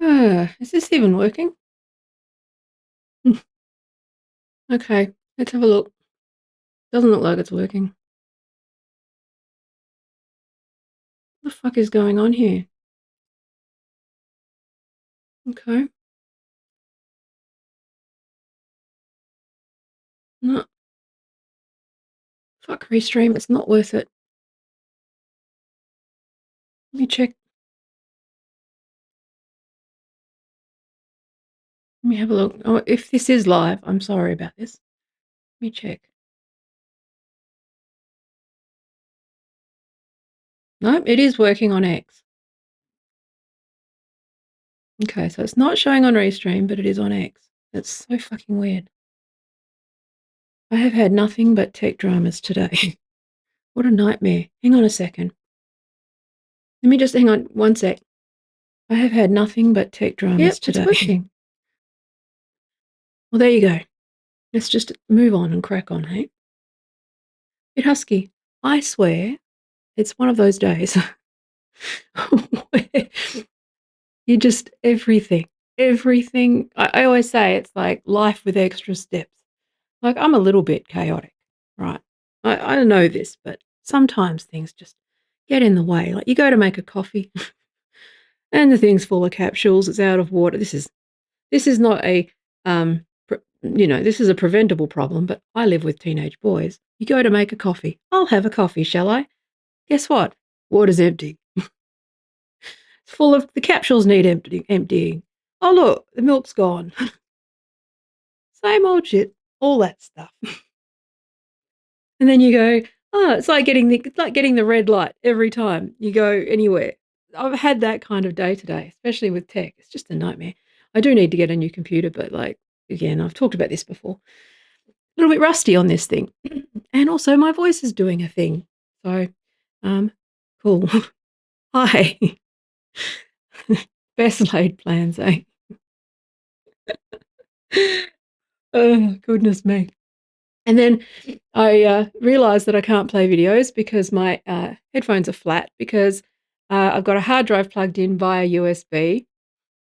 Is this even working? Okay, let's have a look. Doesn't look like it's working. What the fuck is going on here? Okay. No. Fuck restream, it's not worth it. Let me check. Let me have a look. Oh, if this is live, I'm sorry about this. Let me check. Nope, it is working on X. Okay, so it's not showing on Restream, but it is on X. That's so fucking weird. I have had nothing but tech dramas today. What a nightmare. Hang on a second. Let me just hang on one sec. I have had nothing but tech dramas today. It's working. Well, there you go. Let's just move on and crack on, hey? Bit husky. I swear it's one of those days where you just everything. I always say it's like life with extra steps. Like I'm a little bit chaotic, right? I know this, but sometimes things just get in the way. Like you go to make a coffee and the thing's full of capsules, it's out of water. This is not a this is a preventable problem, but I live with teenage boys. You go to make a coffee. I'll have a coffee, shall I? Guess what? Water's empty. It's full of the capsules need emptying. Oh look, the milk's gone. Same old shit, all that stuff. And then you go, oh, it's like getting the red light every time you go anywhere. I've had that kind of day today, especially with tech. It's just a nightmare. I do need to get a new computer, but like again, I've talked about this before. A little bit rusty on this thing. And also my voice is doing a thing. So cool. Hi. Best laid plans, eh? Oh, goodness me. And then I realised that I can't play videos because my headphones are flat because I've got a hard drive plugged in via USB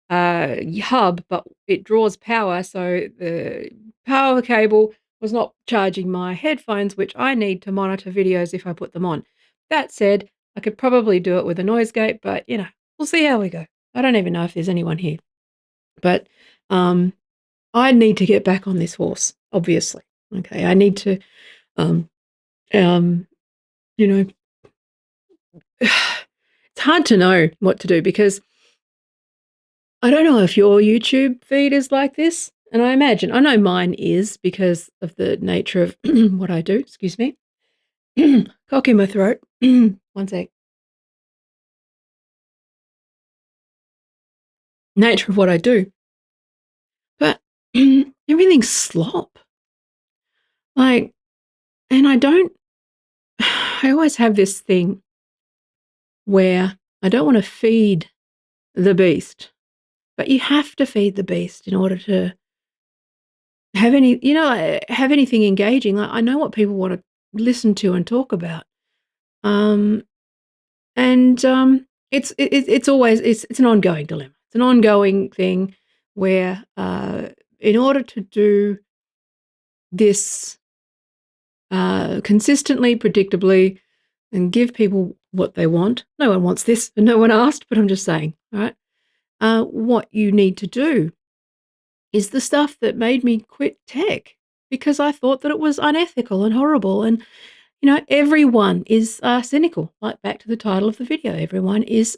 hub, but it draws power, so the power cable was not charging my headphones, which I need to monitor videos if I put them on. That said, I could probably do it with a noise gate, but we'll see how we go. I don't even know if there's anyone here, but I need to get back on this horse, obviously. Okay, I need to, um, um, you know, it's hard to know what to do because I don't know if your YouTube feed is like this. And I know mine is because of the nature of what I do. Excuse me. Cock in my throat. One sec. Nature of what I do. But everything's slop. Like, and I always have this thing where I don't want to feed the beast, but you have to feed the beast in order to have anything engaging. Like, I know what people want to listen to and talk about. Um, and it's always it's an ongoing dilemma. It's an ongoing thing where in order to do this consistently, predictably, and give people what they want. No one wants this, and no one asked, but I'm just saying, all right? What you need to do is the stuff that made me quit tech because I thought that it was unethical and horrible. And, everyone is cynical. Like back to the title of the video, everyone is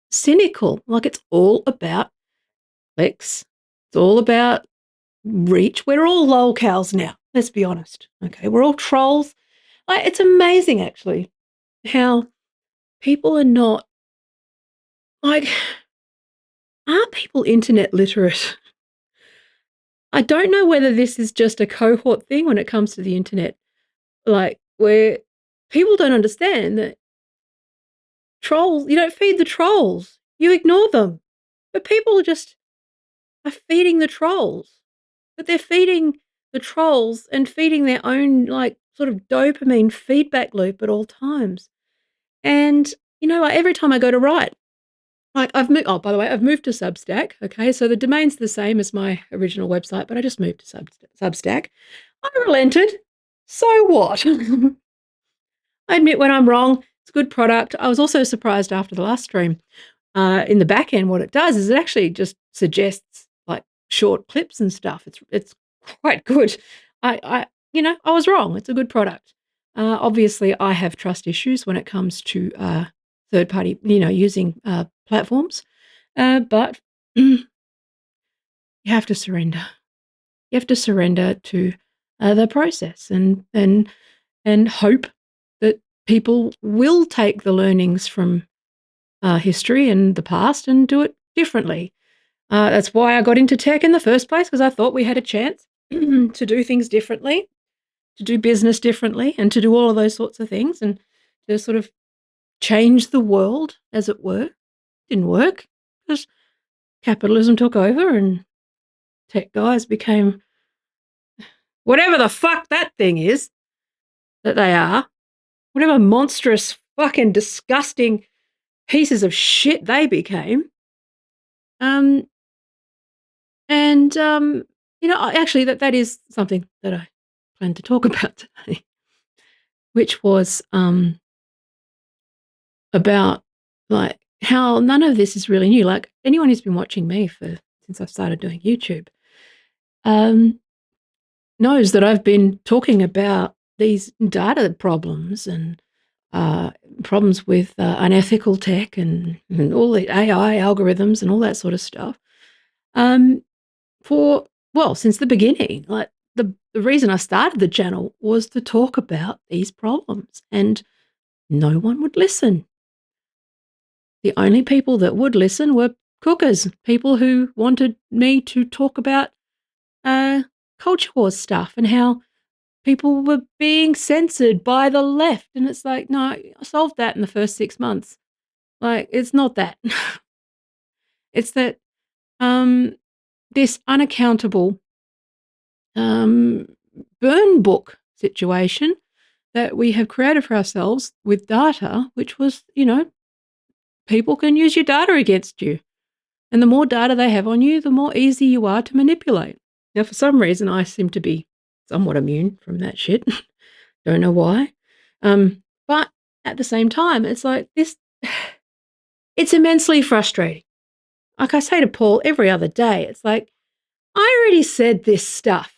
cynical. Like it's all about clicks. It's all about reach. We're all lolcows now. Let's be honest. Okay, we're all trolls. Like it's amazing actually how people are not like aren't people internet literate? I don't know whether this is just a cohort thing when it comes to the internet, like where people don't understand that trolls, you don't feed the trolls, you ignore them. But people just are feeding the trolls. But they're feeding the trolls and feeding their own like sort of dopamine feedback loop at all times. And like every time I go to write, Like I've moved. Oh, by the way, I've moved to Substack. Okay, so the domain's the same as my original website, but I just moved to Substack. I relented. So what? I admit when I'm wrong. It's a good product. I was also surprised after the last stream. In the back end, what it does is it actually just suggests like short clips and stuff. It's quite good. I was wrong. It's a good product. Obviously, I have trust issues when it comes to third party, using platforms. But you have to surrender. You have to surrender to the process and hope that people will take the learnings from history and the past and do it differently. That's why I got into tech in the first place, because I thought we had a chance to do things differently, to do business differently, and to do all of those sorts of things and to sort of change the world, as it were. Didn't work because capitalism took over and tech guys became whatever the fuck that thing is that they are, whatever monstrous, fucking disgusting pieces of shit they became. Um, and actually, that is something that I plan to talk about today, which was about like how none of this is really new. Like anyone who's been watching me since I've started doing YouTube knows that I've been talking about these data problems and problems with unethical tech and all the AI algorithms and all that sort of stuff. Since the beginning. Like the reason I started the channel was to talk about these problems, and no one would listen. The only people that would listen were cookers, people who wanted me to talk about culture wars stuff and how people were being censored by the left. And it's like, no, I solved that in the first 6 months. Like, it's not that. It's that this unaccountable burn book situation that we have created for ourselves with data, which was, people can use your data against you. And the more data they have on you, the more easy you are to manipulate. Now, for some reason, I seem to be somewhat immune from that shit. Don't know why. But at the same time, it's like this, it's immensely frustrating. Like I say to Paul every other day, it's like, I already said this stuff.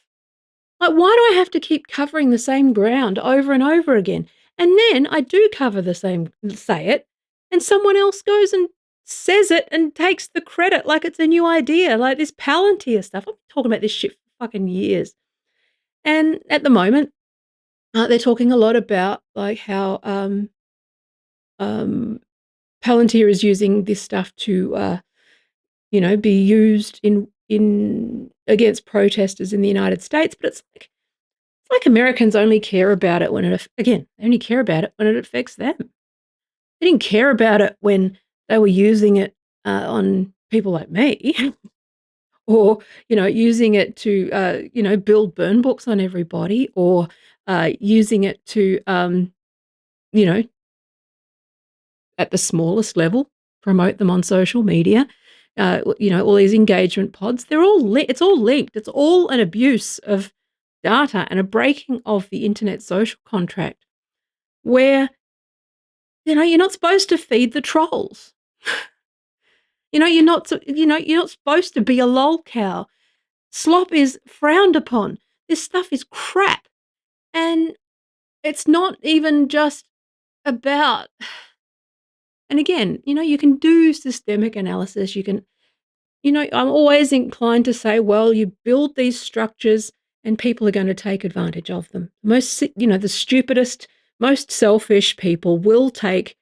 Like, why do I have to keep covering the same ground over and over again? And then I do say it, and someone else goes and says it and takes the credit like it's a new idea, like this Palantir stuff. I've been talking about this shit for fucking years. And at the moment, they're talking a lot about like how Palantir is using this stuff to, be used in against protesters in the United States. But it's like Americans only care about it when they only care about it when it affects them. They didn't care about it when they were using it on people like me, or using it to build burn books on everybody, or using it to you know at the smallest level promote them on social media. All these engagement pods, it's all linked. It's all an abuse of data and a breaking of the internet social contract where, you're not supposed to feed the trolls. You're not supposed to be a lol cow. Slop is frowned upon. This stuff is crap. And it's not even just about, and again, you can do systemic analysis. You can, I'm always inclined to say, well, you build these structures and people are going to take advantage of them. The stupidest, most selfish people will take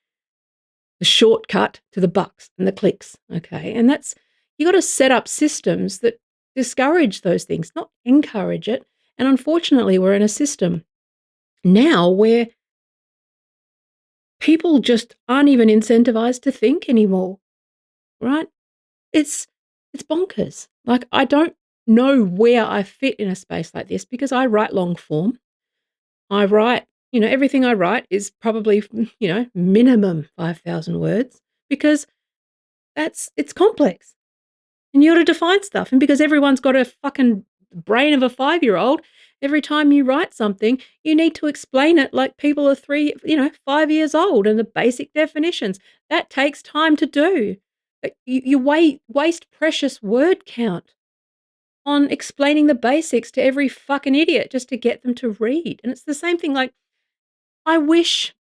the shortcut to the bucks and the clicks. Okay. And you got to set up systems that discourage those things, not encourage it. And unfortunately, we're in a system now where people just aren't even incentivized to think anymore. Right? It's bonkers. Like, I don't know where I fit in a space like this because I write long form. I write, everything I write is probably, minimum 5,000 words because it's complex. And you got to define stuff. And because everyone's got a fucking brain of a 5-year-old, every time you write something, you need to explain it like people are 5 years old and the basic definitions. That takes time to do. You waste precious word count on explaining the basics to every fucking idiot just to get them to read. And it's the same thing. Like, I wish,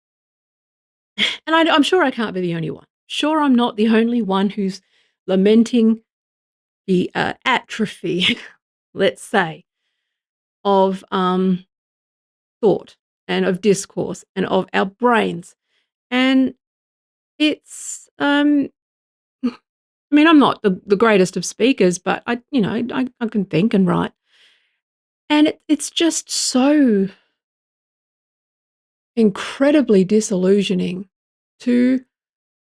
and I'm sure I can't be the only one. Sure, I'm not the only one who's lamenting the atrophy, let's say, of thought and of discourse and of our brains. And it's, I mean, I'm not the greatest of speakers, but I can think and write. And it's just so incredibly disillusioning to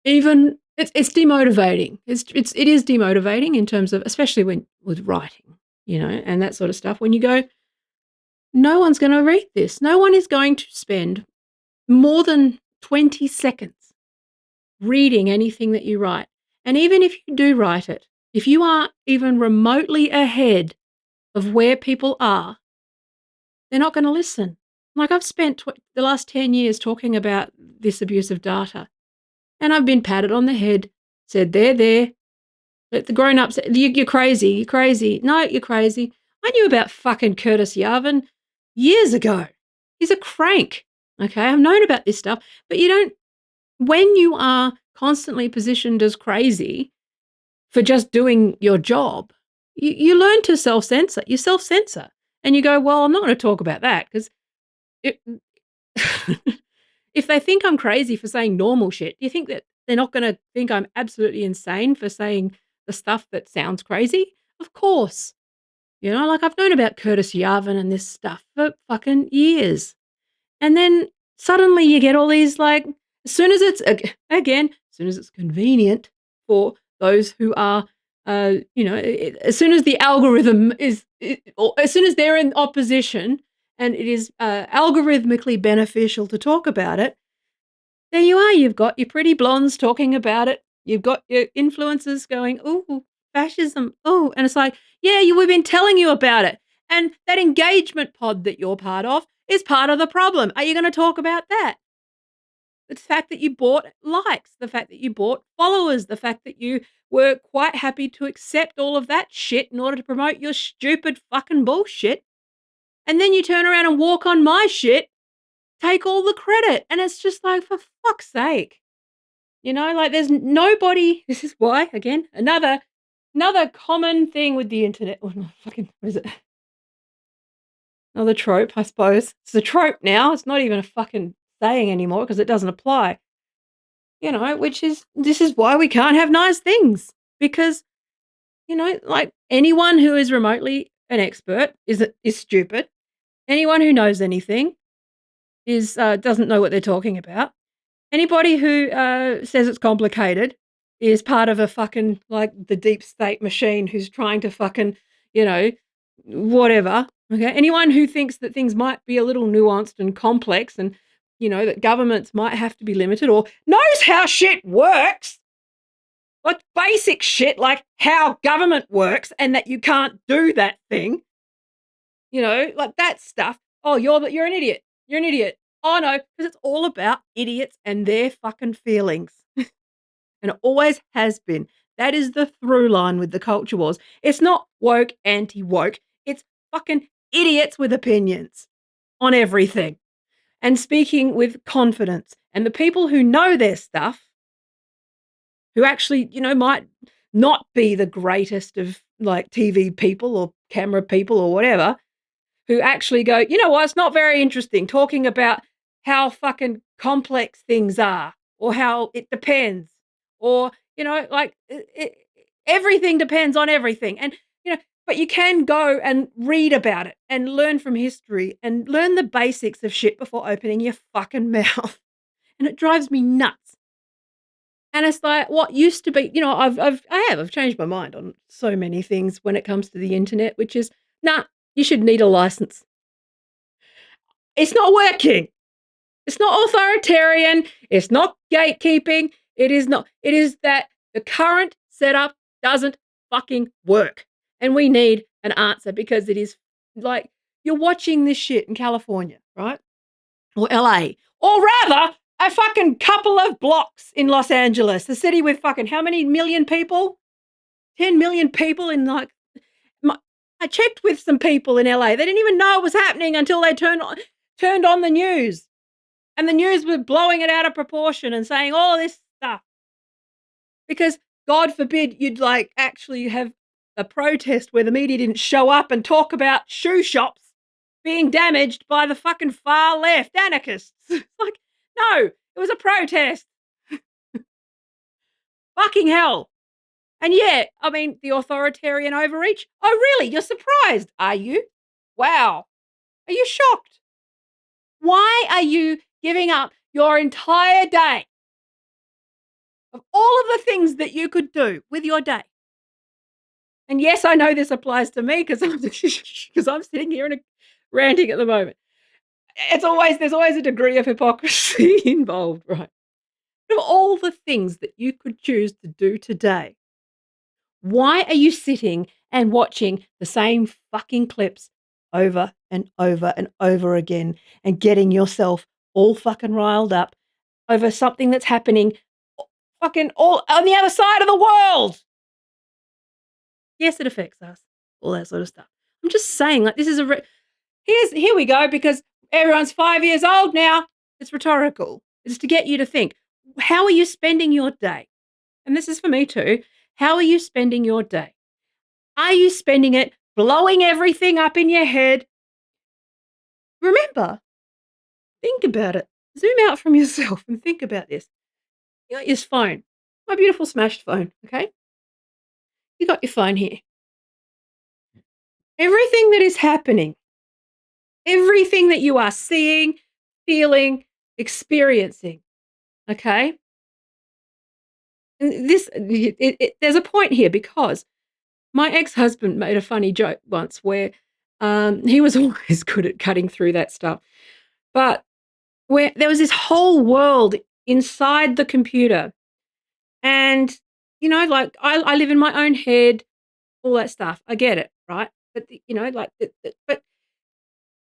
even it's demotivating. It is demotivating in terms of, especially when with writing, and that sort of stuff. When you go, no one's going to read this. No one is going to spend more than 20 seconds reading anything that you write. And even if you do write it, if you are even remotely ahead of where people are, they're not going to listen. Like, I've spent the last 10 years talking about this abuse of data, and I've been patted on the head, said, there. Let the grown-ups, you're crazy, you're crazy. No, you're crazy. I knew about fucking Curtis Yarvin years ago. He's a crank, okay? I've known about this stuff, but when you are constantly positioned as crazy for just doing your job, you learn to self-censor. You self-censor. And you go, well, I'm not going to talk about that because if they think I'm crazy for saying normal shit, do you think that they're not going to think I'm absolutely insane for saying the stuff that sounds crazy? Of course. Like, I've known about Curtis Yarvin and this stuff for fucking years. And then suddenly you get all these, like, as soon as it's convenient for those who are, as soon as the algorithm or as soon as they're in opposition and it is algorithmically beneficial to talk about it, there you are. You've got your pretty blondes talking about it. You've got your influencers going, "Ooh, fascism, oh," and it's like, yeah, we've been telling you about it. And that engagement pod that you're part of is part of the problem. Are you going to talk about that? The fact that you bought likes, the fact that you bought followers, the fact that you were quite happy to accept all of that shit in order to promote your stupid fucking bullshit. And then you turn around and walk on my shit, take all the credit. And it's just like, for fuck's sake. Like, there's nobody. This is why, again, another common thing with the internet. What is it? Another trope, I suppose. It's a trope now. It's not even a fucking saying anymore because it doesn't apply. This is why we can't have nice things. Because, like, anyone who is remotely an expert is stupid. Anyone who knows anything doesn't know what they're talking about. Anybody who says it's complicated is part of a fucking, like, the deep state machine who's trying to fucking, whatever. Okay. Anyone who thinks that things might be a little nuanced and complex and, that governments might have to be limited or knows how shit works, like basic shit, like how government works and that you can't do that thing, like that stuff. Oh, you're an idiot. You're an idiot. Oh, no, because it's all about idiots and their fucking feelings. And it always has been. That is the through line with the culture wars. It's not woke, anti-woke. It's fucking idiots with opinions on everything and speaking with confidence. And the people who know their stuff, who actually, might not be the greatest of, like, TV people or camera people or whatever, who actually go, you know what, it's not very interesting talking about how fucking complex things are or how it depends or, like, everything depends on everything. And, but you can go and read about it and learn from history and learn the basics of shit before opening your fucking mouth. And it drives me nuts. And it's like, what used to be, I've changed my mind on so many things when it comes to the internet, which is, nah, you should need a license. It's not working. It's not authoritarian. It's not gatekeeping. It is not. It is that The current setup doesn't fucking work. And we need an answer because it is like you're watching this shit in California, right? Or LA. Or rather, a fucking couple of blocks in Los Angeles, the city with fucking how many million people? 10 million people in like. I checked with some people in LA. They didn't even know it was happening until they turned on the news. And the news was blowing it out of proportion and saying all this stuff. Because God forbid you'd like actually have a protest where the media didn't show up and talk about shoe shops being damaged by the fucking far left anarchists. Like, no, it was a protest. Fucking hell. And yeah, I mean, the authoritarian overreach. Oh, really? You're surprised, are you? Wow. Are you shocked? Why are you giving up your entire day of all of the things that you could do with your day? And yes, I know this applies to me because I'm sitting here and ranting at the moment. There's always a degree of hypocrisy involved, right? Of all the things that you could choose to do today, why are you sitting and watching the same fucking clips over and over and over again and getting yourself all fucking riled up over something that's happening fucking all on the other side of the world? Yes, it affects us, all that sort of stuff. I'm just saying, like, this is here we go, because everyone's 5 years old now. It's rhetorical. It's to get you to think, how are you spending your day? And this is for me too. How are you spending your day? Are you spending it blowing everything up in your head? Remember, think about it. Zoom out from yourself and think about this. You got your phone, my beautiful smashed phone, okay? You got your phone here. Everything that is happening, everything that you are seeing, feeling, experiencing, okay? There's a point here because my ex-husband made a funny joke once where he was always good at cutting through that stuff, but where there was this whole world inside the computer, and like I live in my own head, all that stuff. I get it, right? But but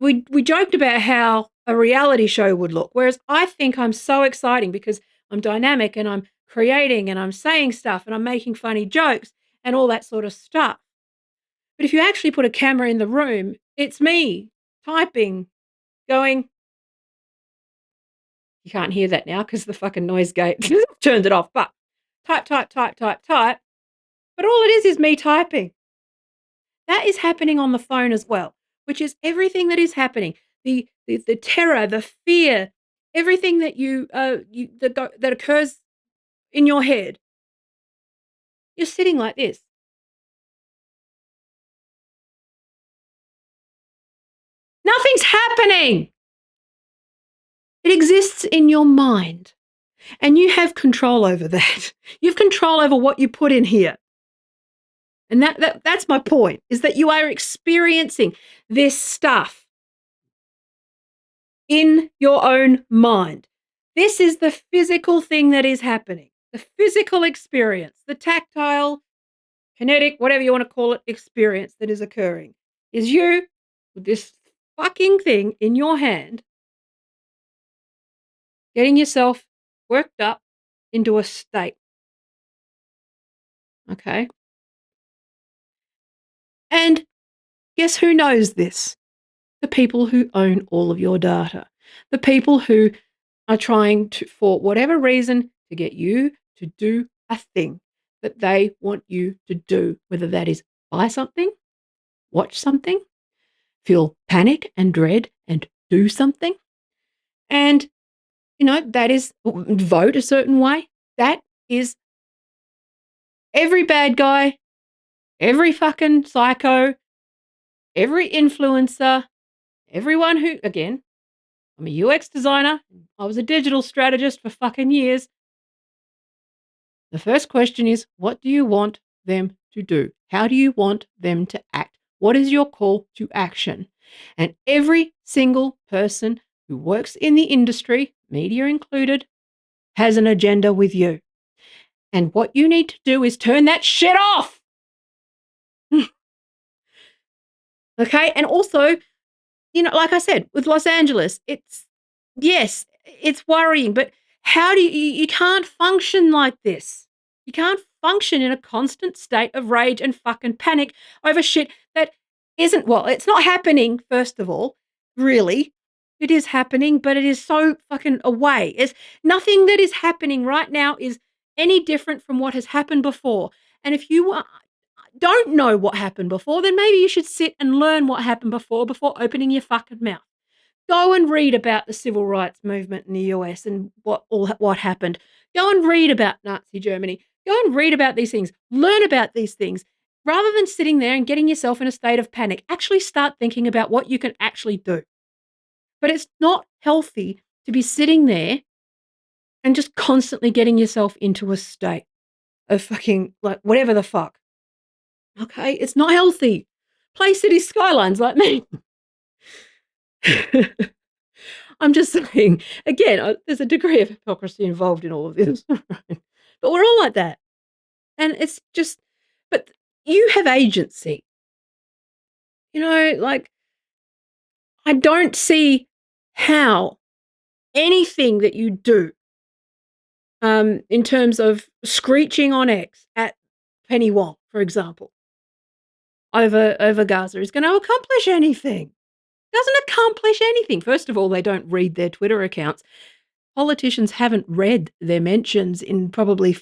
we joked about how a reality show would look, whereas I think I'm so exciting because I'm dynamic and I'm creating and I'm saying stuff and I'm making funny jokes and all that sort of stuff. But if you actually put a camera in the room, it's me typing, going, you can't hear that now because the fucking noise gate turned it off, but type, type, type, type, type. But all it is me typing. That is happening on the phone as well, which is everything that is happening. The terror, the fear, everything that that occurs in your head. You're sitting like this. Nothing's happening. It exists in your mind. And you have control over that. You have control over what you put in here. And that's my point, is that you are experiencing this stuff in your own mind. This is the physical thing that is happening, the physical experience, the tactile, kinetic, whatever you want to call it, experience that is occurring. Is you with this fucking thing in your hand, getting yourself worked up into a state. Okay? And guess who knows this? The people who own all of your data. The people who are trying to, for whatever reason, to get you to do a thing that they want you to do, whether that is buy something, watch something, feel panic and dread and do something. And, that is vote a certain way. That is every bad guy, every fucking psycho, every influencer, everyone who, again, I'm a UX designer. I was a digital strategist for fucking years. The first question is, what do you want them to do? How do you want them to act? What is your call to action? And every single person who works in the industry, media included, has an agenda with you. And what you need to do is turn that shit off. Okay? And also, like I said, with Los Angeles, yes, it's worrying, but how do you can't function like this. You can't function in a constant state of rage and fucking panic over shit that isn't, well, it's not happening, first of all, really. It is happening, but it is so fucking away. It's nothing that is happening right now is any different from what has happened before. And if you don't know what happened before, then maybe you should sit and learn what happened before opening your fucking mouth. Go and read about the civil rights movement in the US and what happened. Go and read about Nazi Germany. Go and read about these things. Learn about these things. Rather than sitting there and getting yourself in a state of panic, actually start thinking about what you can actually do. But it's not healthy to be sitting there and just constantly getting yourself into a state of fucking, like, whatever the fuck. Okay? It's not healthy. Play City Skylines like me. I'm just saying, again, there's a degree of hypocrisy involved in all of this, right? But we're all like that. And it's just, but you have agency. Like, I don't see how anything that you do, in terms of screeching on X at Penny Wong, for example, over Gaza is going to accomplish anything. Doesn't accomplish anything. First of all, they don't read their Twitter accounts. Politicians haven't read their mentions in probably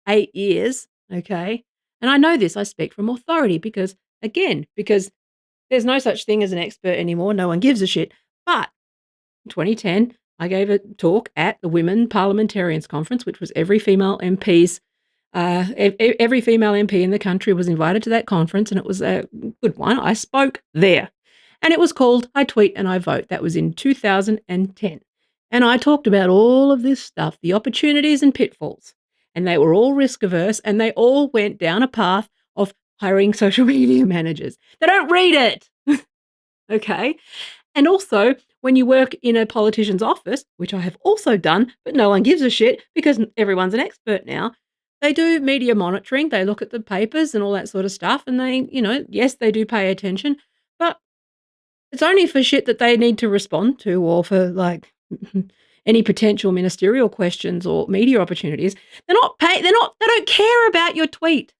8 years, okay? And I know this, I speak from authority because there's no such thing as an expert anymore. No one gives a shit. But in 2010, I gave a talk at the Women Parliamentarians Conference, which was every female MP in the country was invited to that conference, and it was a good one. I spoke there. And it was called I Tweet and I Vote. That was in 2010. And I talked about all of this stuff, the opportunities and pitfalls. And they were all risk averse, and they all went down a path of hiring social media managers. They don't read it. Okay. And also, when you work in a politician's office, which I have also done, but no one gives a shit because everyone's an expert now, they do media monitoring. They look at the papers and all that sort of stuff. And they, yes, they do pay attention, but it's only for shit that they need to respond to or for, like, any potential ministerial questions or media opportunities. They don't care about your tweet.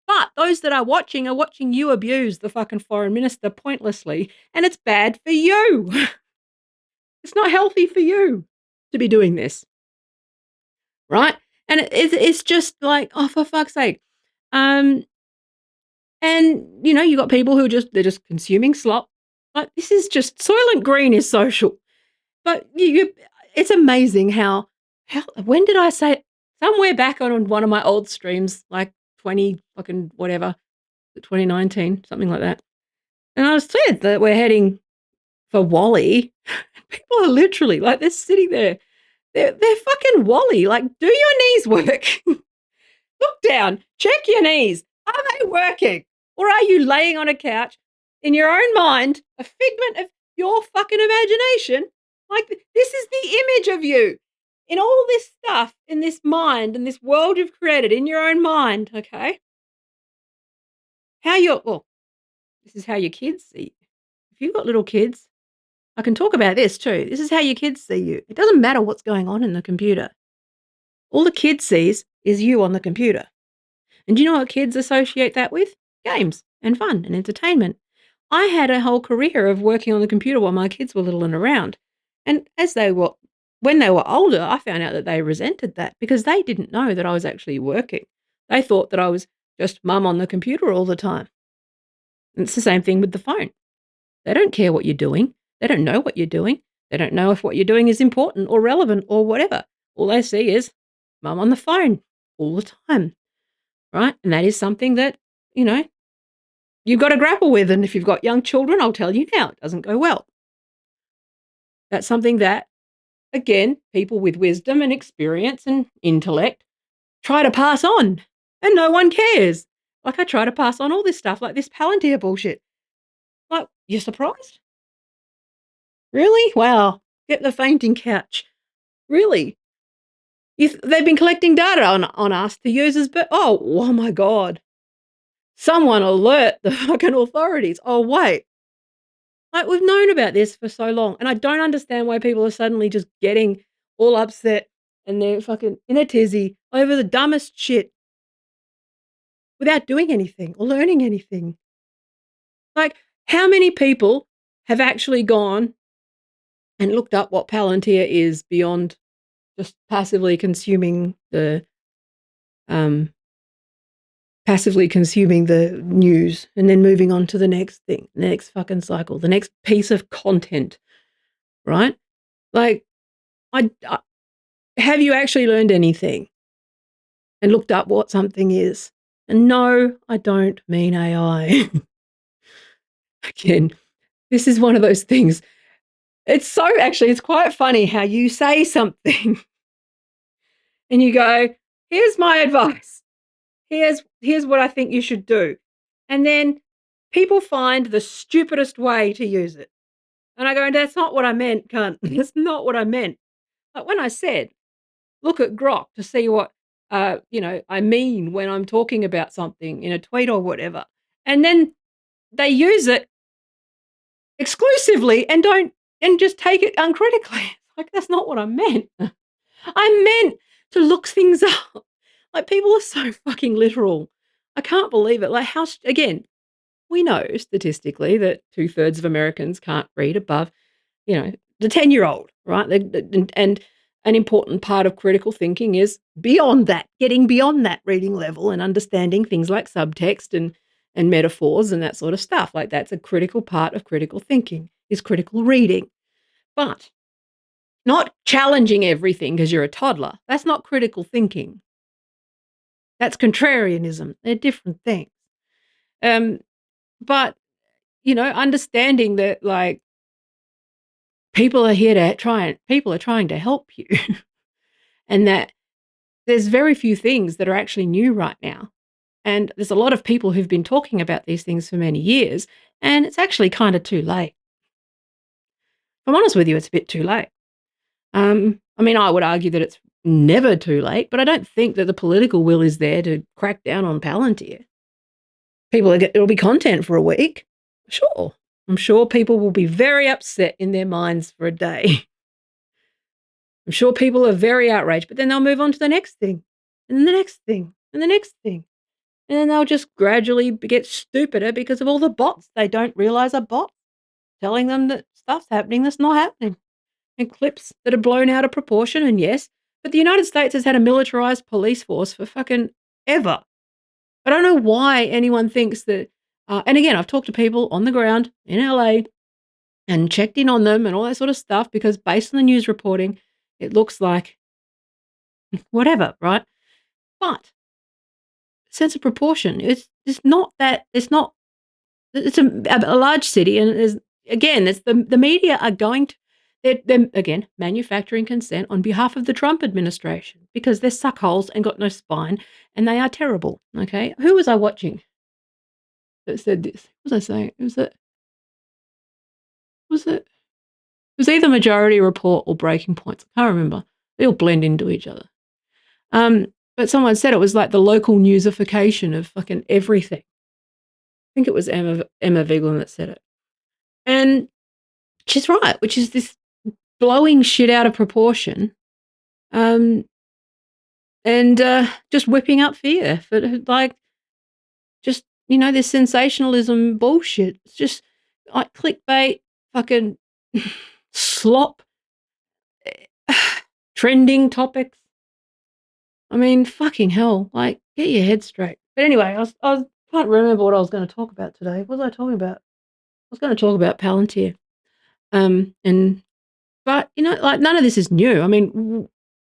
But those that are watching you abuse the fucking foreign minister pointlessly, and it's bad for you. It's not healthy for you to be doing this, right? And it's just like, oh, for fuck's sake. And you got people who they're just consuming slop. Like, this is just Soylent Green is social. But it's amazing how when did I say somewhere back on one of my old streams, like 20 fucking whatever, 2019, something like that. And I said that we're heading for Wally. People are literally like, they're sitting there. They're fucking Wally. Like, do your knees work? Look down, check your knees. Are they working? Or are you laying on a couch in your own mind, a figment of your fucking imagination? Like, this is the image of you in all this stuff, in this mind, in this world you've created in your own mind, okay? This is how your kids see you. If you've got little kids, I can talk about this too. This is how your kids see you. It doesn't matter what's going on in the computer. All the kid sees is you on the computer. And do you know what kids associate that with? Games and fun and entertainment. I had a whole career of working on the computer while my kids were little and around. And when they were older, I found out that they resented that because they didn't know that I was actually working. They thought that I was just mum on the computer all the time. And it's the same thing with the phone. They don't care what you're doing. They don't know what you're doing. They don't know if what you're doing is important or relevant or whatever. All they see is mum on the phone all the time, right? And that is something that, you've got to grapple with. And if you've got young children, I'll tell you now, it doesn't go well. That's something that, again, people with wisdom and experience and intellect try to pass on, and no one cares. Like, I try to pass on all this stuff, like this Palantir bullshit. Like, you're surprised? Really? Wow. Get the fainting couch. Really? They've been collecting data on us to use as, but oh my God. Someone alert the fucking authorities. Oh, wait. Like, we've known about this for so long, and I don't understand why people are suddenly just getting all upset and they're fucking in a tizzy over the dumbest shit without doing anything or learning anything. Like, how many people have actually gone and looked up what Palantir is beyond just um, passively consuming the news and then moving on to the next thing, the next fucking cycle, the next piece of content, right? Like, I have you actually learned anything and looked up what something is? And no, I don't mean AI. Again, this is one of those things. It's quite funny how you say something and you go, here's my advice. Here's what I think you should do. And then people find the stupidest way to use it. And I go, that's not what I meant, cunt. That's not what I meant. Like when I said, look at Grok to see what, I mean when I'm talking about something in a tweet or whatever. And then they use it exclusively and just take it uncritically. Like, that's not what I meant. I meant to look things up. Like, people are so fucking literal. I can't believe it. Like, again, we know statistically that 2/3 of Americans can't read above, the 10-year-old, right? And an important part of critical thinking is beyond that, getting beyond that reading level and understanding things like subtext and metaphors and that sort of stuff. Like, that's a critical part of critical thinking, is critical reading. But not challenging everything because you're a toddler. That's not critical thinking. That's contrarianism. They're different things. But, understanding that, like, people are trying to help you and that there's very few things that are actually new right now. And there's a lot of people who've been talking about these things for many years, and it's actually kind of too late. If I'm honest with you, it's a bit too late. I would argue that it's never too late, but I don't think that the political will is there to crack down on Palantir. It'll be content for a week. Sure. I'm sure people will be very upset in their minds for a day. I'm sure people are very outraged, but then they'll move on to the next thing, and the next thing, and the next thing. And then they'll just gradually get stupider because of all the bots they don't realize are bots telling them that stuff's happening that's not happening. And clips that are blown out of proportion, and yes, but the United States has had a militarized police force for fucking ever. I don't know why anyone thinks that, and again, I've talked to people on the ground in LA and checked in on them and all that sort of stuff because based on the news reporting, it looks like whatever, right? But sense of proportion, it's not that, it's a large city, and it's the media are going to, they're again manufacturing consent on behalf of the Trump administration because they're suckholes and got no spine, and they are terrible. Okay, who was I watching that said this? What was I saying? It was either Majority Report or Breaking Points. I can't remember. They all blend into each other. But someone said it was like the local newsification of fucking everything. I think it was Emma Vigeland that said it, and she's right, which is this blowing shit out of proportion, and just whipping up fear for, like, just, this sensationalism bullshit. It's just like clickbait, fucking slop, trending topics. I mean, fucking hell, like, get your head straight. But anyway, I can't remember what I was going to talk about today. What was I talking about? I was going to talk about Palantir. But, like, none of this is new. I mean,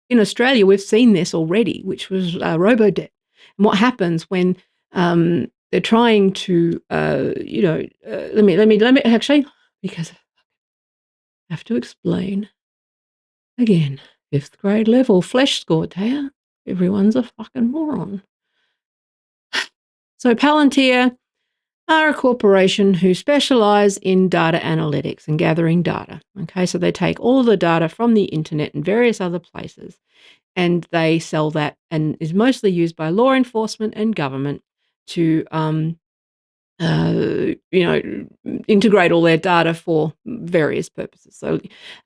in Australia, we've seen this already, which was robo-debt. And what happens when they're trying to, let me actually, because I have to explain again. 5th grade level flesh score, Taya. Everyone's a fucking moron. So Palantir are a corporation who specialize in data analytics and gathering data. Okay, so they take all of the data from the internet and various other places, and they sell that, and is mostly used by law enforcement and government to integrate all their data for various purposes. So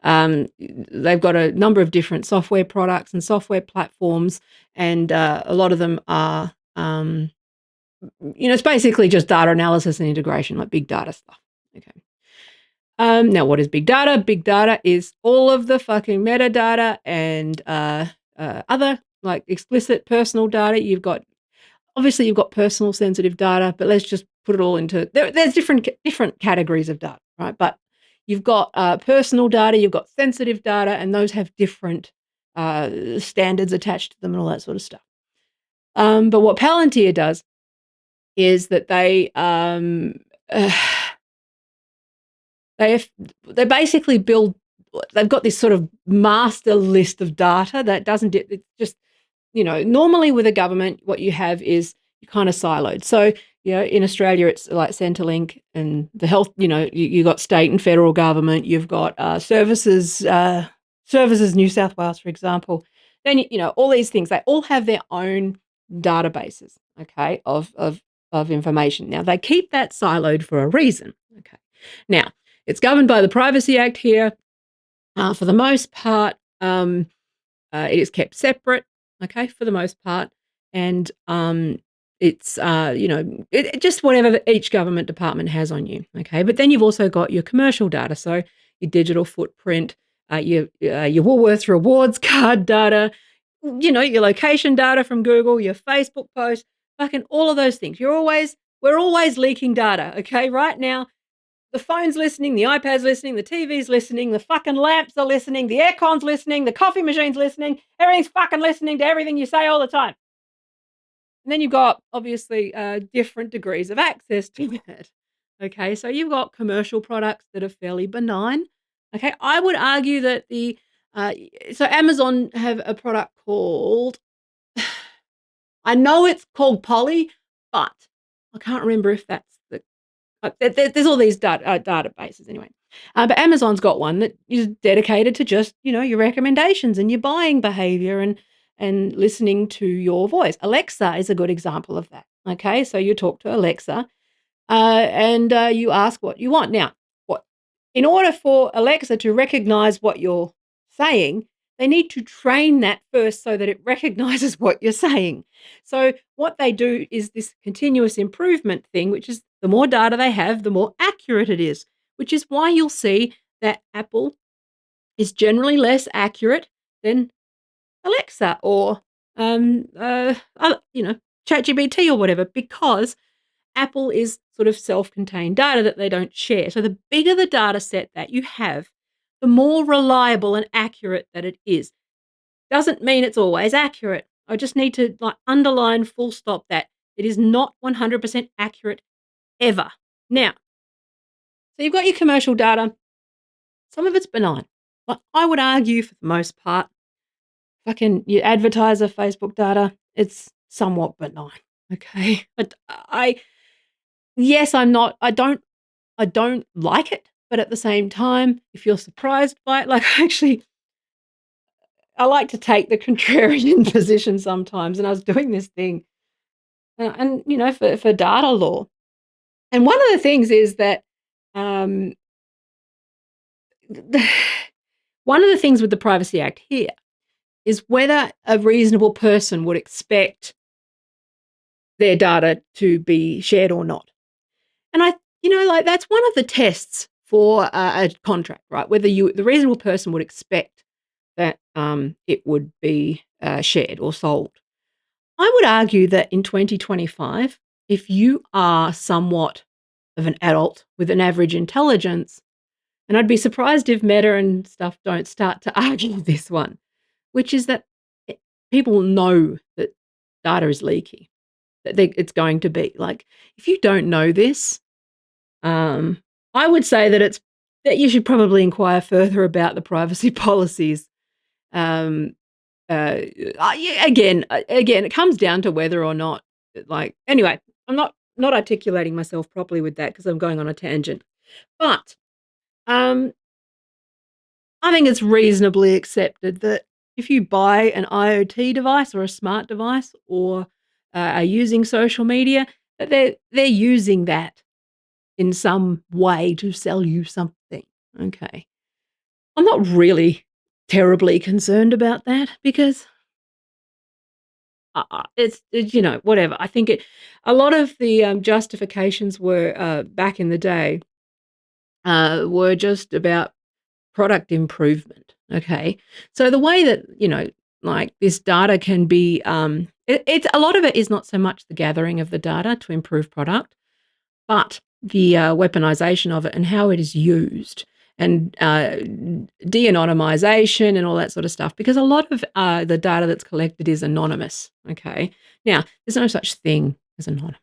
they've got a number of different software products and software platforms, and a lot of them are, it's basically just data analysis and integration, like big data stuff. Okay. Now, what is big data? Big data is all of the fucking metadata and other like explicit personal data. You've got personal sensitive data, but let's just put it all into there's different categories of data, right? But you've got personal data, you've got sensitive data, and those have different standards attached to them and all that sort of stuff. But what Palantir does is that they basically build. They've got this sort of master list of data that doesn't. It's just, normally with a government, what you have is you kind of siloed. So, in Australia, it's like Centrelink and the health, you got state and federal government, you've got services New South Wales, for example. Then, all these things, they all have their own databases, okay, of information. Now, they keep that siloed for a reason, okay. Now, it's governed by the Privacy Act here. For the most part, it is kept separate, okay, for the most part. And it's, just whatever each government department has on you, okay. But then you've also got your commercial data, so your digital footprint, your Woolworths rewards card data, your location data from Google, your Facebook posts, fucking all of those things. We're always leaking data, okay. Right now, the phone's listening, the iPad's listening, the TV's listening, the fucking lamps are listening, the aircon's listening, the coffee machine's listening, everything's fucking listening to everything you say all the time. And then you've got, obviously, different degrees of access to that. Okay, so you've got commercial products that are fairly benign. Okay, I would argue that so Amazon have a product called, I know it's called Polly, but I can't remember if that's the there's all these databases anyway. But Amazon's got one that is dedicated to just, your recommendations and your buying behavior and listening to your voice. Alexa is a good example of that. Okay, so you talk to Alexa and you ask what you want. Now, in order for Alexa to recognize what you're saying, they need to train that first so that it recognizes what you're saying. So what they do is this continuous improvement thing, which is the more data they have, the more accurate it is, which is why you'll see that Apple is generally less accurate than Alexa or ChatGPT or whatever, because Apple is sort of self-contained data that they don't share. So the bigger the data set that you have, the more reliable and accurate that it is. Doesn't mean it's always accurate. I just need to underline full stop that it is not 100% accurate ever. Now, so you've got your commercial data. Some of it's benign. But I would argue for the most part, fucking your advertiser Facebook data, it's somewhat benign. Okay. But I don't like it, but at the same time, if you're surprised by it, I like to take the contrarian position sometimes, and I was doing this thing, and for data law, and one of the things is that one of the things with the Privacy Act here is whether a reasonable person would expect their data to be shared or not. And that's one of the tests for a contract, right? Whether the reasonable person would expect that it would be shared or sold. I would argue that in 2025, if you are somewhat of an adult with an average intelligence, and I'd be surprised if Meta and stuff don't start to argue this one, which is that people know that data is leaky, that it's going to be. Like, if you don't know this, I would say that you should probably inquire further about the privacy policies. Again, it comes down to whether or not, anyway, I'm not articulating myself properly with that because I'm going on a tangent. But I think it's reasonably accepted that if you buy an IoT device or a smart device or are using social media, that they're using that in some way to sell you something. Okay. I'm not really terribly concerned about that because it's whatever. I think a lot of the justifications were back in the day were just about product improvement. Okay. So the way that, like this data can be, it's a lot of it is not so much the gathering of the data to improve product, but the weaponization of it and how it is used and de-anonymization and all that sort of stuff, because a lot of the data that's collected is anonymous. Okay. Now, there's no such thing as anonymous.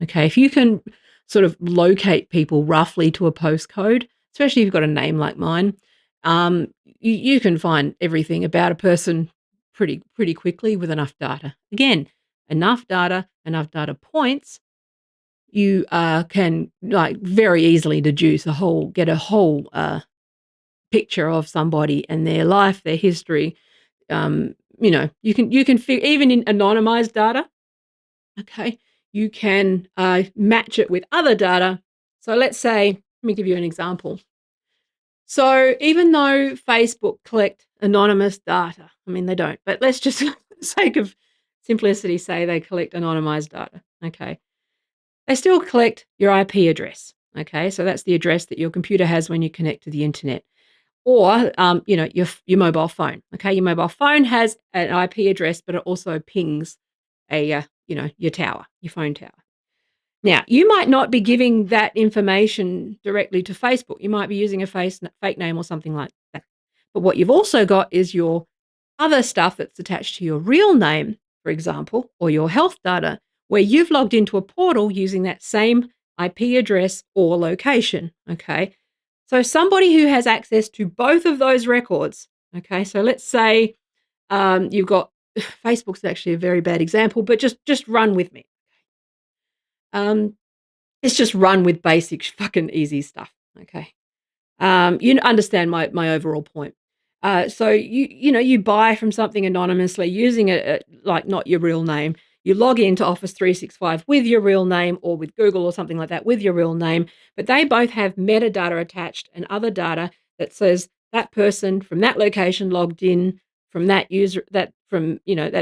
Okay. If you can sort of locate people roughly to a postcode, especially if you've got a name like mine, you can find everything about a person pretty quickly with enough data. Again, enough data points, you can like very easily get a whole picture of somebody and their life, their history. You can figure even in anonymized data. Okay, you can match it with other data. So let's say, let me give you an example. So even though Facebook collect anonymous data, I mean they don't, but let's just for the sake of simplicity say they collect anonymized data. Okay. They still collect your IP address. Okay, so that's the address that your computer has when you connect to the internet, or your mobile phone. Okay, your mobile phone has an IP address, but it also pings your tower, your phone tower. Now, you might not be giving that information directly to Facebook. You might be using a fake name or something like that. But what you've also got is your other stuff that's attached to your real name, for example, or your health data, where you've logged into a portal using that same IP address or location. Okay. So somebody who has access to both of those records. Okay. So let's say you've got Facebook's actually a very bad example, but just run with me. Let's just run with basic fucking easy stuff. Okay. You understand my overall point. So you buy from something anonymously using like not your real name. You log into Office 365 with your real name or with Google or something like that with your real name, but they both have metadata attached and other data that says that person from that location logged in from that user at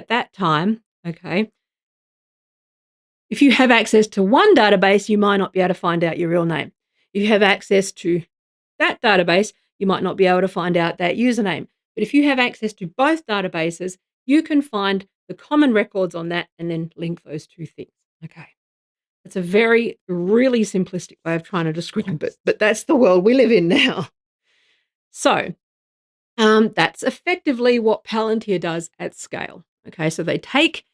that time. Okay. If you have access to one database, you might not be able to find out your real name. If you have access to that database, you might not be able to find out that username. But if you have access to both databases, you can find the common records on that and then link those two things. Okay. It's a very, really simplistic way of trying to describe it, but that's the world we live in now. So that's effectively what Palantir does at scale. Okay. So they take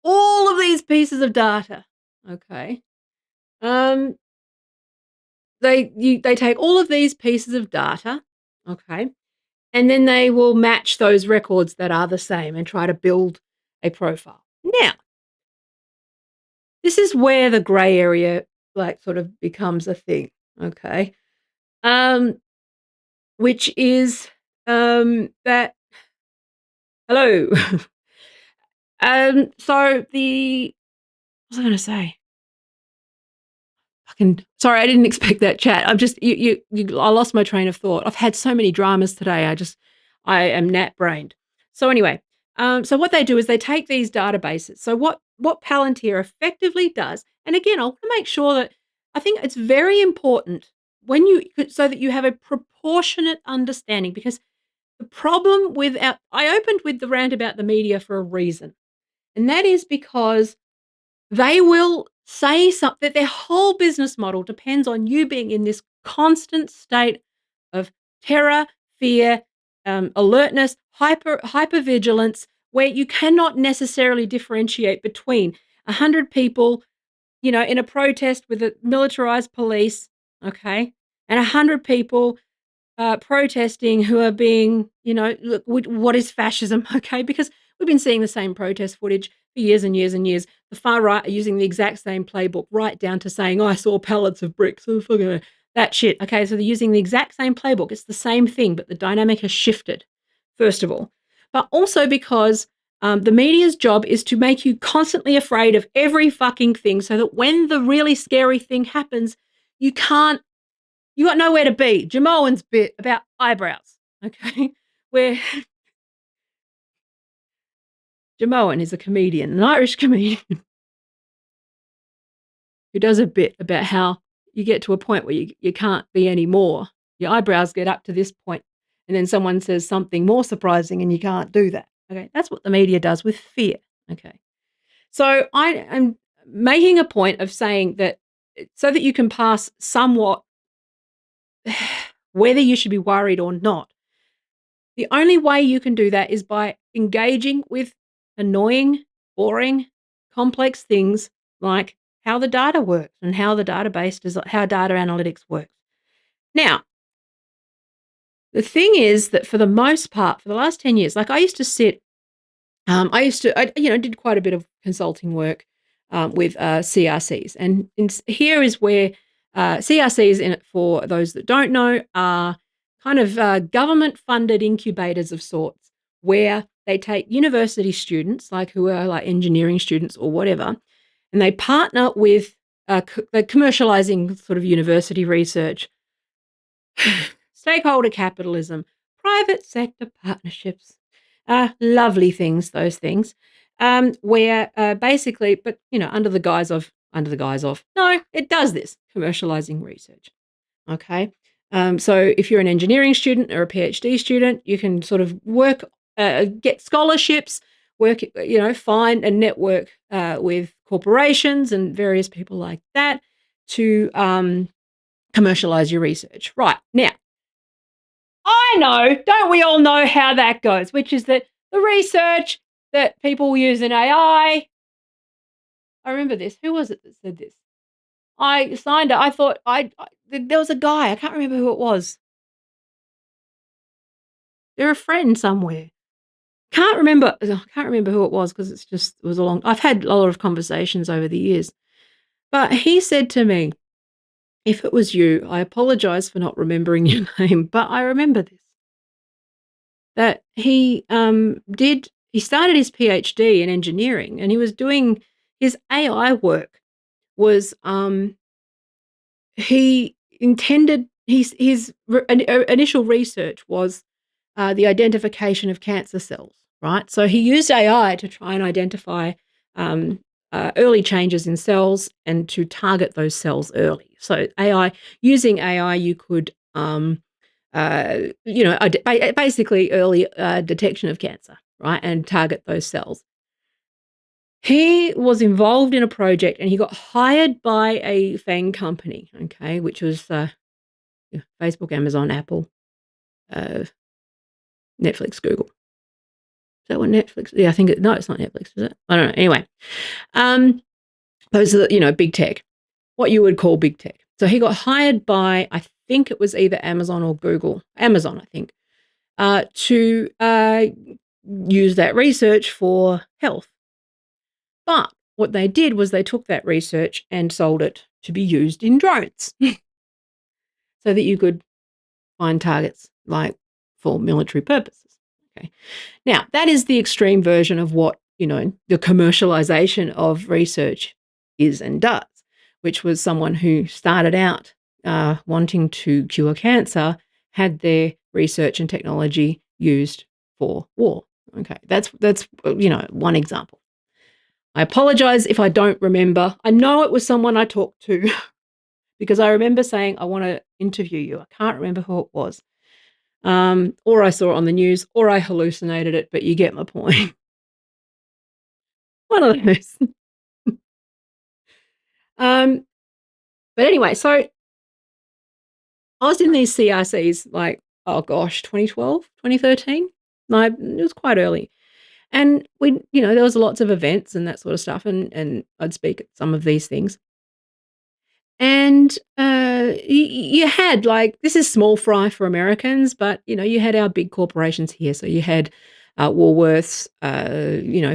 all of these pieces of data. Okay. They take all of these pieces of data, okay, and then they will match those records that are the same and try to build a profile. Now, this is where the gray area like sort of becomes a thing, okay? Which is that hello. So the what was I going to say? Sorry, I didn't expect that chat. I'm just I lost my train of thought. I've had so many dramas today. I am nap brained. So anyway, so what they do is they take these databases. So what Palantir effectively does, and again, I want to make sure that I think it's very important so that you have a proportionate understanding, because the problem with I opened with the rant about the media for a reason, and that is because they will say something that their whole business model depends on you being in this constant state of terror, fear, alertness, hypervigilance, where you cannot necessarily differentiate between 100 people, in a protest with a militarized police, okay, and 100 people protesting who are being, look, what is fascism, okay? Because we've been seeing the same protest footage for years and years and years. The far right are using the exact same playbook, right down to saying, I saw pallets of bricks, that shit. Okay, so they're using the exact same playbook. It's the same thing, but the dynamic has shifted, first of all. but also because the media's job is to make you constantly afraid of every fucking thing so that when the really scary thing happens, you got nowhere to be. Jamoan's bit about eyebrows, okay? Where Jamoan is a comedian, an Irish comedian, who does a bit about how you get to a point where you can't be any more. Your eyebrows get up to this point, and then someone says something more surprising, and you can't do that. Okay, that's what the media does with fear. Okay, so I am making a point of saying that so that you can pass somewhat whether you should be worried or not. The only way you can do that is by engaging with annoying, boring, complex things like how the data works and how the database does, how data analytics works. Now, the thing is that for the most part, for the last 10 years, like I used to sit, I did quite a bit of consulting work with CRCs. And here is where CRCs, in it, for those that don't know, are kind of government-funded incubators of sorts, where they take university students, like who are like engineering students or whatever, and they partner with the commercializing sort of university research, stakeholder capitalism, private sector partnerships, lovely things, those things, where basically, but no, it does this commercializing research. Okay. So if you're an engineering student or a PhD student, you can sort of work, get scholarships, work, find and network with corporations and various people like that to commercialize your research. Right. Now, I know, don't we all know how that goes, which is that the research that people use in AI. I remember this. Who was it that said this? I signed it. I thought there was a guy. I can't remember who it was. They're a friend somewhere. Can't remember. I can't remember who it was because it was a long. I've had a lot of conversations over the years, but he said to me, "If it was you, I apologize for not remembering your name, but I remember this." That he started his PhD in engineering, and he was doing his AI work was he intended his initial research was the identification of cancer cells, right? So he used AI to try and identify early changes in cells and to target those cells early. So using AI, you could basically early detection of cancer, right, and target those cells. He was involved in a project and he got hired by a FANG company, okay, which was Facebook, Amazon, Apple, Netflix, Google. Is that what Netflix? Yeah, I think no, it's not Netflix, is it? I don't know. Anyway, those are big tech, what you would call big tech. So he got hired by, I think it was either Amazon or Google, Amazon, I think, to use that research for health. But what they did was they took that research and sold it to be used in drones so that you could find targets like for military purposes. Okay. Now, that is the extreme version of what, the commercialization of research is and does, which was someone who started out wanting to cure cancer, had their research and technology used for war. Okay, that's one example. I apologize if I don't remember. I know it was someone I talked to because I remember saying, I want to interview you. I can't remember who it was. Or I saw it on the news, or I hallucinated it, but you get my point. One of those. But anyway, so I was in these CRCs like, oh gosh, 2012, 2013. It was quite early. And there was lots of events and that sort of stuff, and I'd speak at some of these things. And you had, like, this is small fry for Americans, but you had our big corporations here. So you had Woolworths,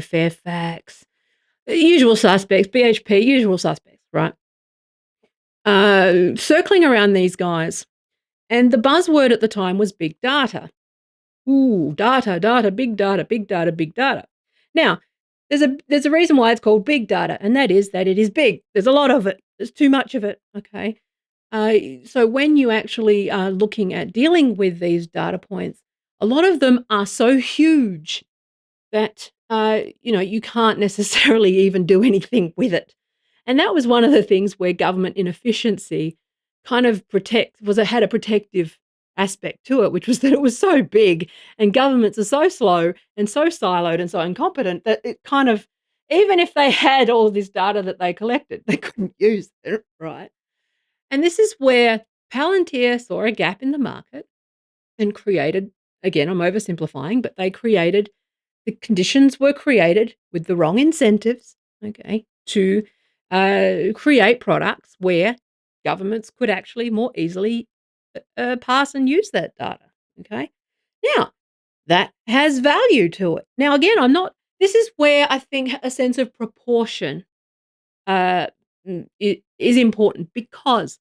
Fairfax, usual suspects, BHP, usual suspects, right? Circling around these guys. And the buzzword at the time was big data. Ooh, data, data, big data, big data, big data. Now, there's a reason why it's called big data, and that is that it is big. There's a lot of it. There's too much of it. Okay. So when you actually are looking at dealing with these data points, a lot of them are so huge that you can't necessarily even do anything with it. And that was one of the things where government inefficiency kind of it had a protective aspect to it, which was that it was so big and governments are so slow and so siloed and so incompetent that it kind of, even if they had all of this data that they collected, they couldn't use it, right? And this is where Palantir saw a gap in the market and created, again, I'm oversimplifying, but the conditions were created with the wrong incentives, okay, to create products where governments could actually more easily pass and use that data, okay? Now, that has value to it. Now, again, this is where I think a sense of proportion uh, is important because,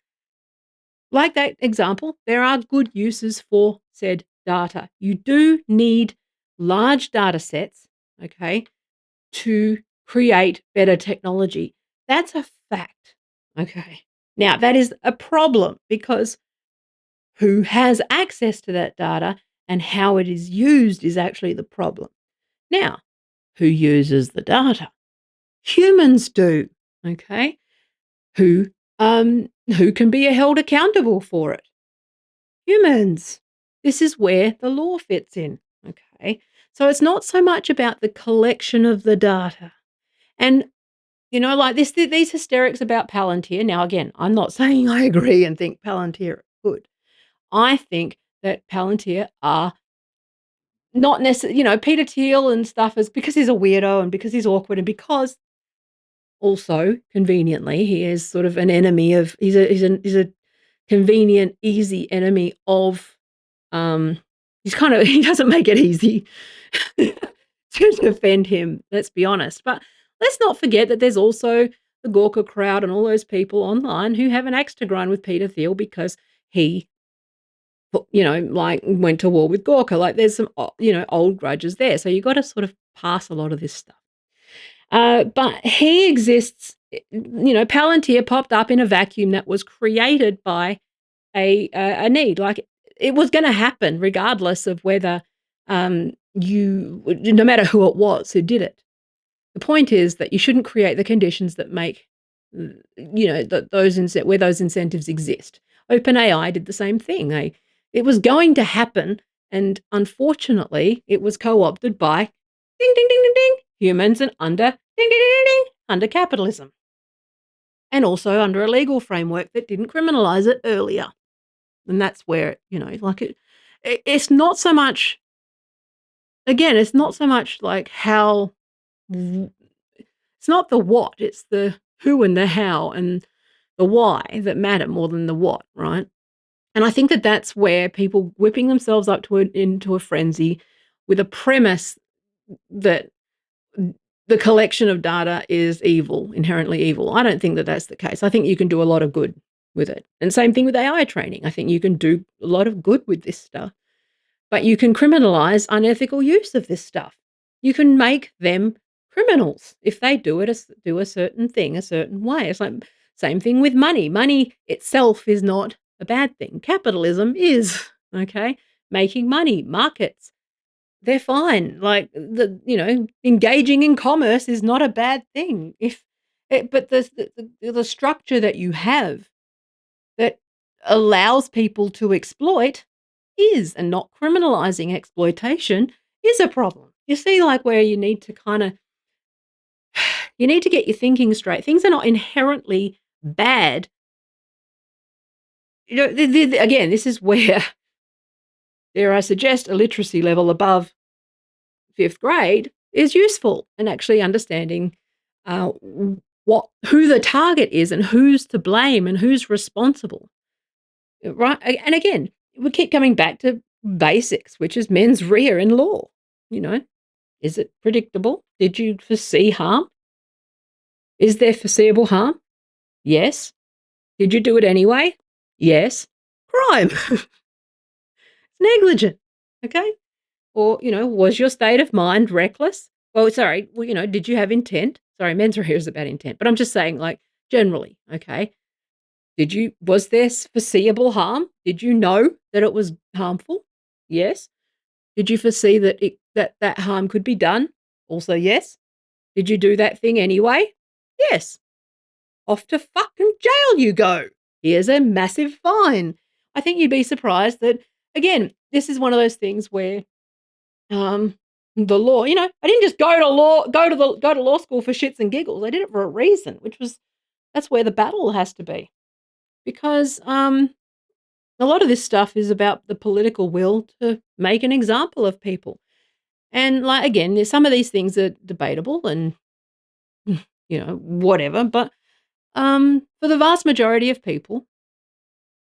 like that example, there are good uses for said data. You do need large data sets, okay, to create better technology. That's a fact, okay? Now, that is a problem because who has access to that data and how it is used is actually the problem. Now, who uses the data? Humans do, okay? Who who can be held accountable for it? Humans. This is where the law fits in, okay? So it's not so much about the collection of the data. And like these hysterics about Palantir. Now, again, I'm not saying I agree and think Palantir are good. I think that Palantir are not necessarily, Peter Thiel and stuff is because he's a weirdo and because he's awkward and because also conveniently he is sort of an enemy of he's a convenient, easy enemy of he doesn't make it easy to defend him, let's be honest. But let's not forget that there's also the Gawker crowd and all those people online who have an axe to grind with Peter Thiel because he, like went to war with Gawker. Like there's some, old grudges there. So you've got to sort of pass a lot of this stuff. But he exists, Palantir popped up in a vacuum that was created by a need. Like it was going to happen regardless of whether no matter who it was who did it. The point is that you shouldn't create the conditions that make, where those incentives exist. OpenAI did the same thing. It was going to happen, and unfortunately, it was co-opted by ding, ding, ding, ding, ding, humans and under ding, ding, ding, ding, ding, under capitalism, and also under a legal framework that didn't criminalize it earlier. And that's where, it's not so much, again, it's not so much like how, it's not the what, it's the who and the how and the why that matter more than the what, right? And I think that that's where people whipping themselves up into a frenzy with a premise that the collection of data is evil, inherently evil. I don't think that that's the case. I think you can do a lot of good with it. And same thing with AI training. I think you can do a lot of good with this stuff. But you can criminalize unethical use of this stuff. You can make them criminals if they do a certain thing a certain way. It's like same thing with money. Money itself is not a bad thing. Capitalism is, okay? Making money, markets, they're fine. Like engaging in commerce is not a bad thing. But the structure that you have that allows people to exploit is, and not criminalizing exploitation is a problem. You see, like where you need to get your thinking straight. Things are not inherently bad. Again, this is where, dare I suggest, a literacy level above 5th grade is useful in actually understanding who the target is and who's to blame and who's responsible. Right? And again, we keep coming back to basics, which is mens rea in law. Is it predictable? Did you foresee harm? Is there foreseeable harm? Yes. Did you do it anyway? Yes. Crime. It's negligent. Okay? Or, was your state of mind reckless? Well, sorry, did you have intent? Sorry, mens rea is about intent, but I'm just saying, like, generally, okay? Was there foreseeable harm? Did you know that it was harmful? Yes. Did you foresee that harm could be done? Also, yes. Did you do that thing anyway? Yes. Off to fucking jail you go. Here's a massive fine. I think you'd be surprised that, again, this is one of those things where um, the law, I didn't just go to law school for shits and giggles. I did it for a reason, that's where the battle has to be. Because a lot of this stuff is about the political will to make an example of people. And, like, again, there's some of these things are debatable and, whatever. But for the vast majority of people,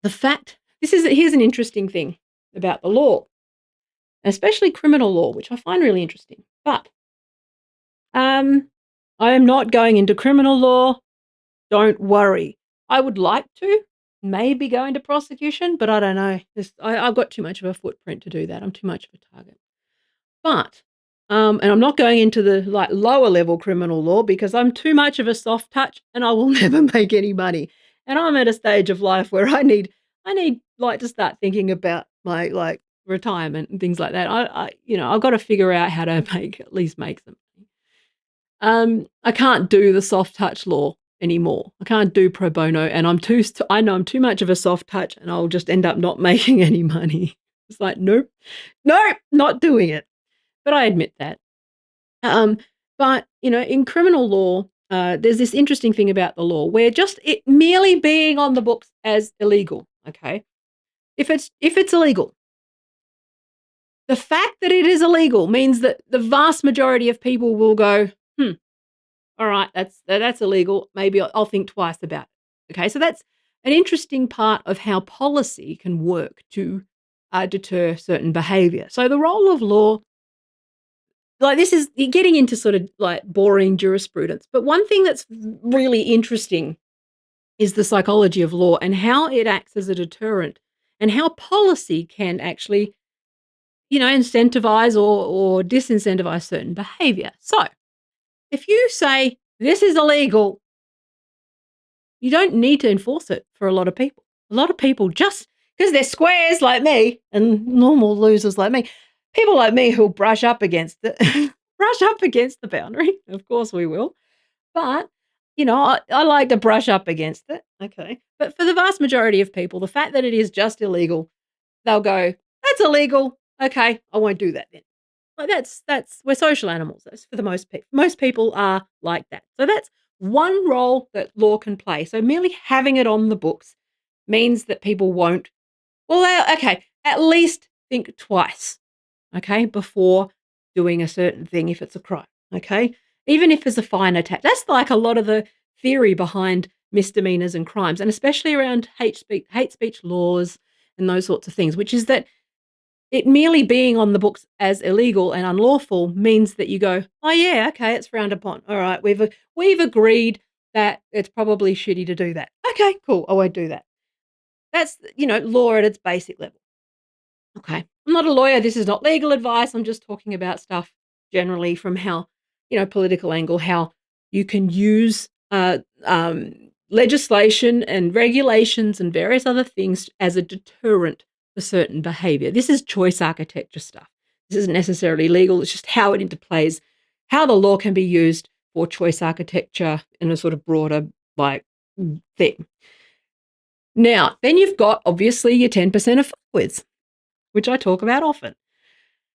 here's an interesting thing about the law, especially criminal law, which I find really interesting. But I am not going into criminal law. Don't worry. I would like to maybe go into prosecution, but I don't know. I've got too much of a footprint to do that. I'm too much of a target. But and I'm not going into the lower level criminal law because I'm too much of a soft touch and I will never make any money. And I'm at a stage of life where I need to start thinking about my retirement and things like that. I've got to figure out how to at least make some money. I can't do the soft touch law anymore. I can't do pro bono, and I know I'm too much of a soft touch, and I'll just end up not making any money. It's like, nope, not doing it. But I admit that. But in criminal law, there's this interesting thing about the law where just it merely being on the books as illegal. Okay, if it's illegal, the fact that it is illegal means that the vast majority of people will go, all right, that's illegal. Maybe I'll think twice about it. Okay, so that's an interesting part of how policy can work to deter certain behaviour. So the role of law, this is you're getting into sort of like boring jurisprudence, but one thing that's really interesting is the psychology of law and how it acts as a deterrent and how policy can actually, incentivize or disincentivize certain behaviour. So if you say this is illegal, you don't need to enforce it for a lot of people. A lot of people, just because they're squares like me and normal losers like me, people like me who'll brush up against it, brush up against the boundary. Of course we will. But, I like to brush up against it. Okay. But for the vast majority of people, the fact that it is just illegal, they'll go, that's illegal. Okay, I won't do that then. Like we're social animals. That's for the most people. Most people are like that. So that's one role that law can play. So merely having it on the books means that people won't, at least think twice, before doing a certain thing if it's a crime, even if there's a fine attached. That's like a lot of the theory behind misdemeanors and crimes, and especially around hate speech laws and those sorts of things, which is that it merely being on the books as illegal and unlawful means that you go, oh yeah, okay, it's frowned upon. All right, we've agreed that it's probably shitty to do that. Okay, cool, I won't do that. That's, law at its basic level. Okay, I'm not a lawyer. This is not legal advice. I'm just talking about stuff generally from how, political angle, how you can use legislation and regulations and various other things as a deterrent for certain behaviour. This is choice architecture stuff. This isn't necessarily legal. It's just how it interplays, how the law can be used for choice architecture in a sort of broader thing. Now, then you've got obviously your 10% of fuckwits, which I talk about often,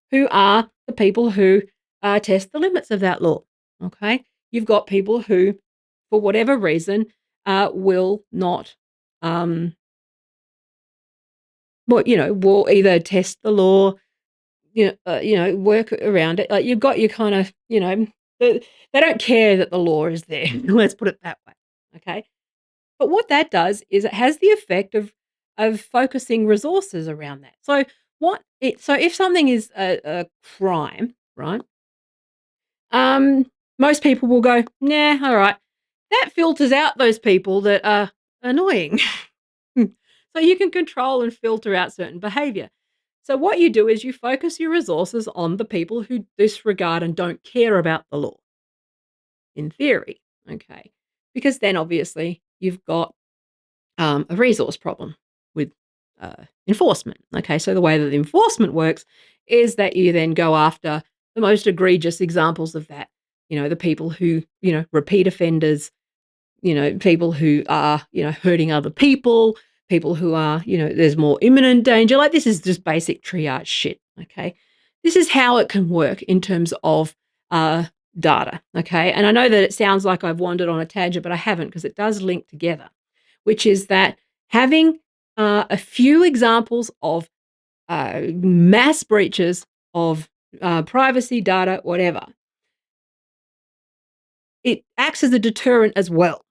who are the people who test the limits of that law. Okay, you've got people who, for whatever reason, will not, will either test the law, work around it. Like you've got your kind of, they don't care that the law is there. Let's put it that way. Okay, but what that does is it has the effect of focusing resources around that. So if something is a crime, right? Most people will go, nah, all right. That filters out those people that are annoying. So you can control and filter out certain behaviour. So what you do is you focus your resources on the people who disregard and don't care about the law, in theory, okay? Because then obviously you've got a resource problem with enforcement. Okay, so the way that enforcement works is that you then go after the most egregious examples of that. The people who, repeat offenders, people who are, hurting other people who are, there's more imminent danger. Like, this is just basic triage shit. Okay. This is how it can work in terms of uh, data. Okay. And I know that it sounds like I've wandered on a tangent, but I haven't, because it does link together, which is that having a few examples of mass breaches of privacy, data, whatever, it acts as a deterrent as well.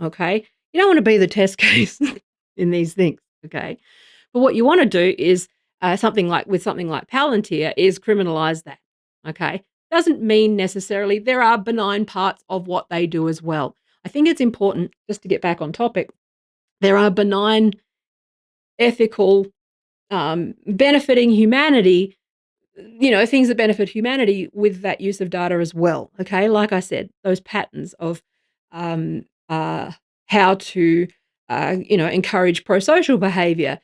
Okay. You don't want to be the test case in these things. Okay. But what you want to do is something like Palantir is criminalize that. Okay. Doesn't mean necessarily there are benign parts of what they do as well. I think it's important, just to get back on topic, there are benign, ethical, benefiting humanity, things that benefit humanity with that use of data as well. Okay. Like I said, those patterns of um, how to, encourage pro-social behavior,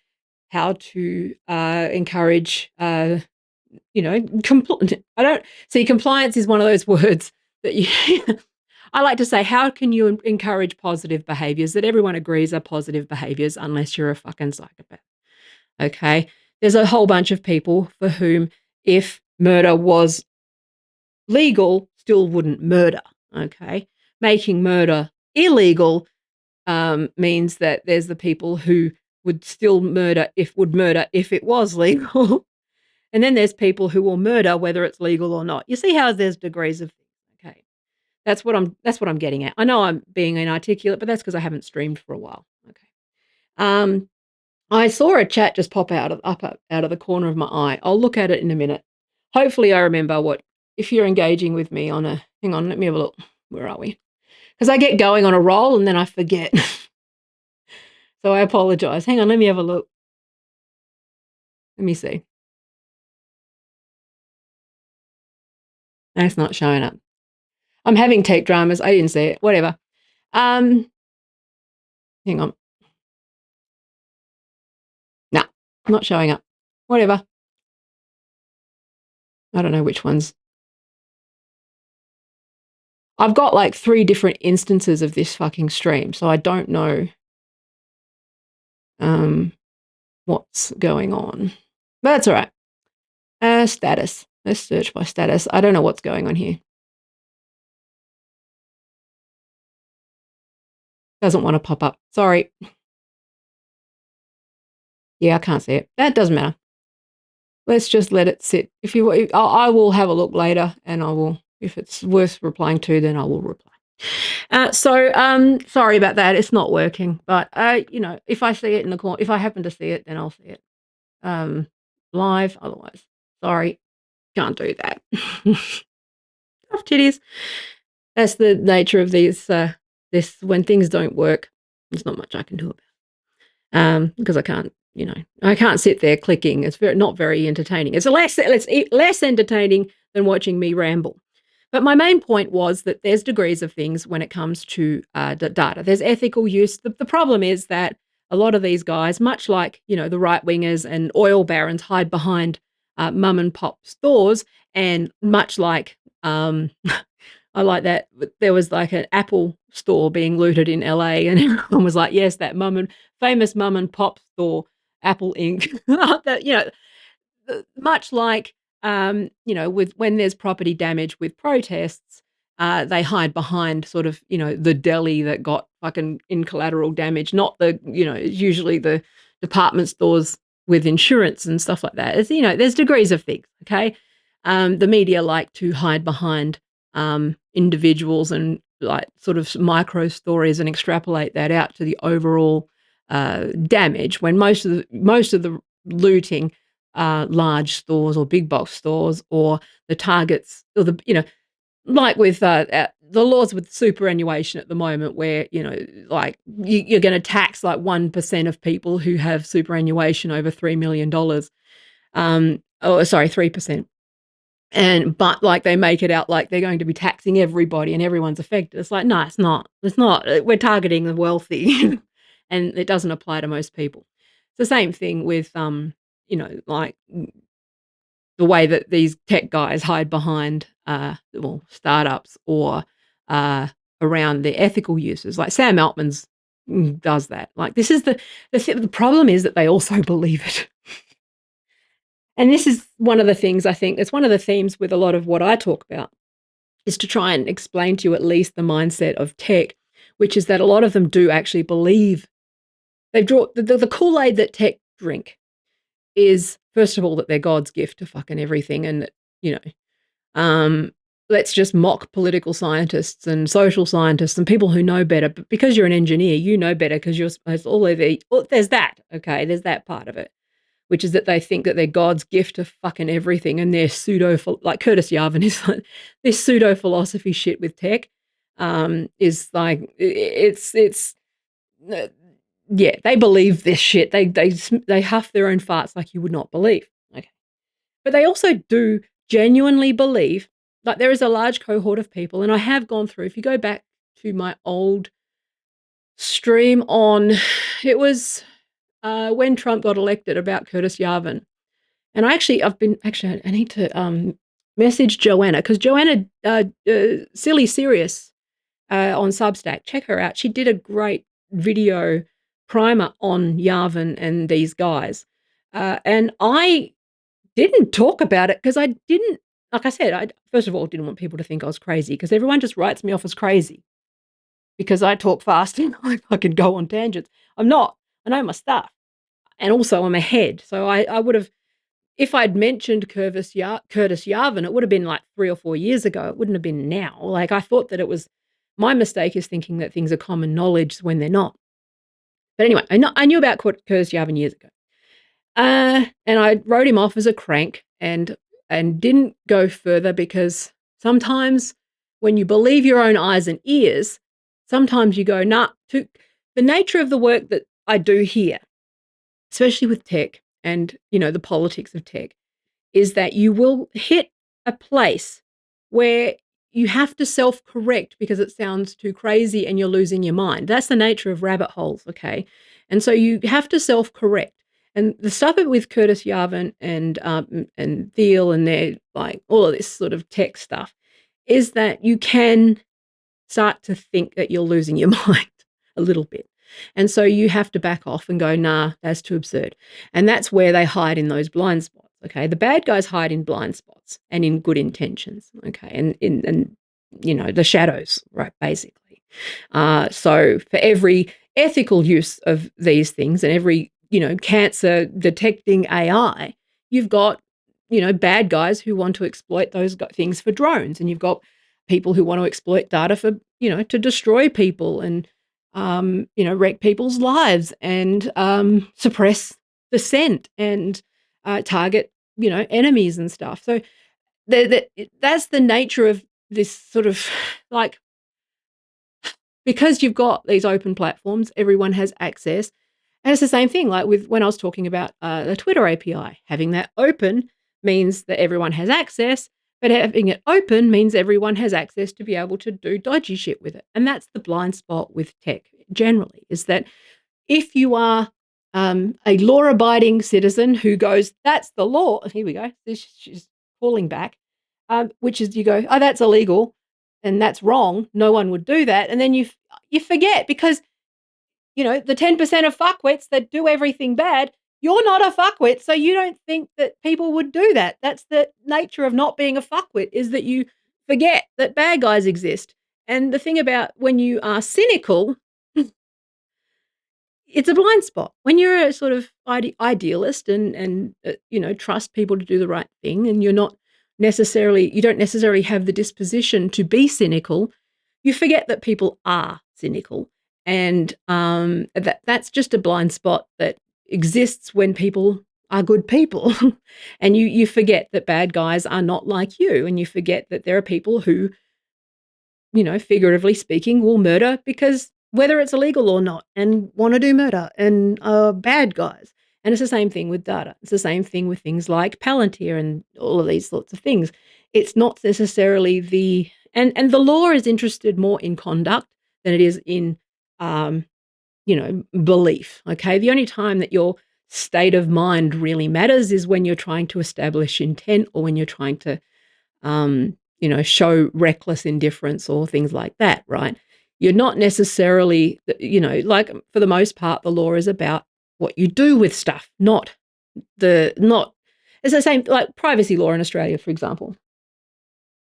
how to encourage, I don't see, compliance is one of those words that you, I like to say, how can you encourage positive behaviors that everyone agrees are positive behaviors unless you're a fucking psychopath? Okay. There's a whole bunch of people for whom, if murder was legal, still wouldn't murder. Okay. Making murder illegal means that there's the people who would still murder if it was legal. And then there's people who will murder whether it's legal or not. You see how there's degrees of things. Okay. That's what I'm getting at. I know I'm being inarticulate, but that's because I haven't streamed for a while. Okay. I saw a chat just pop out of the corner of my eye. I'll look at it in a minute. Hopefully I remember if you're engaging with me on hang on, let me have a look. Where are we? Because I get going on a roll and then I forget. So I apologize. Hang on, let me have a look. Let me see. That's not showing up. I'm having tech dramas. I didn't see it. Whatever. Hang on. No, not showing up. Whatever. I don't know which ones. I've got like 3 different instances of this fucking stream, so I don't know what's going on. But that's all right. Status. Let's search by status. I don't know what's going on here. Doesn't want to pop up. Sorry. Yeah, I can't see it. That doesn't matter. Let's just let it sit. I will have a look later, and I will, if it's worth replying to, then I will reply. Sorry about that. It's not working, but if I see it in the corner, if I happen to see it, then I'll see it live. Otherwise, sorry, can't do that. Tough titties. That's the nature of these. This when things don't work, there's not much I can do about it. Because I can't sit there clicking. It's not very entertaining. It's less entertaining than watching me ramble. But my main point was that there's degrees of things when it comes to data. There's ethical use. The problem is that a lot of these guys, much like, the right-wingers and oil barons, hide behind mum and pop stores, and much like, I like that there was like an Apple store being looted in LA, and everyone was like, yes, that famous mum and pop store, Apple Inc. that, much like, with when there's property damage with protests, they hide behind sort of, the deli that got fucking in collateral damage, not usually the department stores with insurance and stuff like that. It's, there's degrees of things, okay? The media like to hide behind individuals and like sort of micro stories and extrapolate that out to the overall damage, when most of the looting large stores or big box stores, or the targets, or like with the laws with superannuation at the moment, where like you're going to tax like 1% of people who have superannuation over $3 million. Oh, sorry, 3%. But like they make it out like they're going to be taxing everybody and everyone's affected. It's like, no, it's not. It's not. We're targeting the wealthy, and it doesn't apply to most people. It's the same thing with like the way that these tech guys hide behind startups or around the ethical uses. Like Sam Altman's does that. Like this is the problem is that they also believe it. And this is one of the things I think, it's one of the themes with a lot of what I talk about, is to try and explain to you at least the mindset of tech, which is that a lot of them do actually believe. They draw the Kool-Aid that tech drink is, first of all, that they're God's gift to fucking everything, and that, let's just mock political scientists and social scientists and people who know better. But because you're an engineer, you know better because you're supposed there's that, okay, there's that part of it, which is that they think that they're God's gift to fucking everything, and their like Curtis Yarvin is like this pseudo philosophy shit with tech is like it's yeah, they believe this shit. They huff their own farts like you would not believe. Okay, but they also do genuinely believe. Like there is a large cohort of people, and I have gone through. If you go back to my old stream on, it was when Trump got elected, about Curtis Yarvin. And I need to message Joanna, because Joanna, Silly Serious on Substack, check her out. She did a great video primer on Yarvin and these guys. And I didn't talk about it because I didn't, like I said, I first of all didn't want people to think I was crazy, because everyone just writes me off as crazy because I talk fast and I fucking go on tangents. I'm not. I know my stuff. And also I'm ahead. So I would have, if I'd mentioned Curtis Yarvin, it would have been like 3 or 4 years ago. It wouldn't have been now. Like I thought that it was, my mistake is thinking that things are common knowledge when they're not. But anyway, I knew about Curtis Yarvin years ago. And I wrote him off as a crank and didn't go further, because sometimes when you believe your own eyes and ears, sometimes you go, nah, to the nature of the work that I do here, especially with tech and, the politics of tech, is that you will hit a place where you have to self-correct because it sounds too crazy and you're losing your mind. That's the nature of rabbit holes, okay? And so you have to self-correct. And the stuff with Curtis Yarvin and Thiel and their, like, all of this sort of tech stuff, is that you can start to think that you're losing your mind a little bit. And so you have to back off and go, nah, that's too absurd. And that's where they hide in those blind spots. Okay, the bad guys hide in blind spots and in good intentions. Okay, and in the shadows, right? Basically. So for every ethical use of these things and every cancer detecting AI, you've got bad guys who want to exploit those things for drones, and you've got people who want to exploit data for to destroy people and wreck people's lives and suppress dissent and target enemies and stuff. So that's the nature of this sort of, like, because you've got these open platforms, everyone has access. And it's the same thing, like with when I was talking about the Twitter API. Having that open means that everyone has access, but having it open means everyone has access to be able to do dodgy shit with it. And that's the blind spot with tech generally, is that if you are a law-abiding citizen who goes, that's the law, here we go, she's falling back, which is, you go, oh, that's illegal and that's wrong, no one would do that. And then you forget, because the 10% of fuckwits that do everything bad, you're not a fuckwit, so you don't think that people would do that. That's the nature of not being a fuckwit, is that you forget that bad guys exist. And the thing about when you are cynical, it's a blind spot. When you're a sort of idealist and trust people to do the right thing, and you don't necessarily have the disposition to be cynical, you forget that people are cynical. And that's just a blind spot that exists when people are good people. And you forget that bad guys are not like you, and you forget that there are people who, figuratively speaking, will murder because whether it's illegal or not, and want to do murder, and are bad guys. And it's the same thing with data. It's the same thing with things like Palantir and all of these sorts of things. It's not necessarily and the law is interested more in conduct than it is in um, belief. Okay. The only time that your state of mind really matters is when you're trying to establish intent or when you're trying to show reckless indifference or things like that, right? You're not necessarily, like for the most part, the law is about what you do with stuff, not, it's the same, like privacy law in Australia, for example.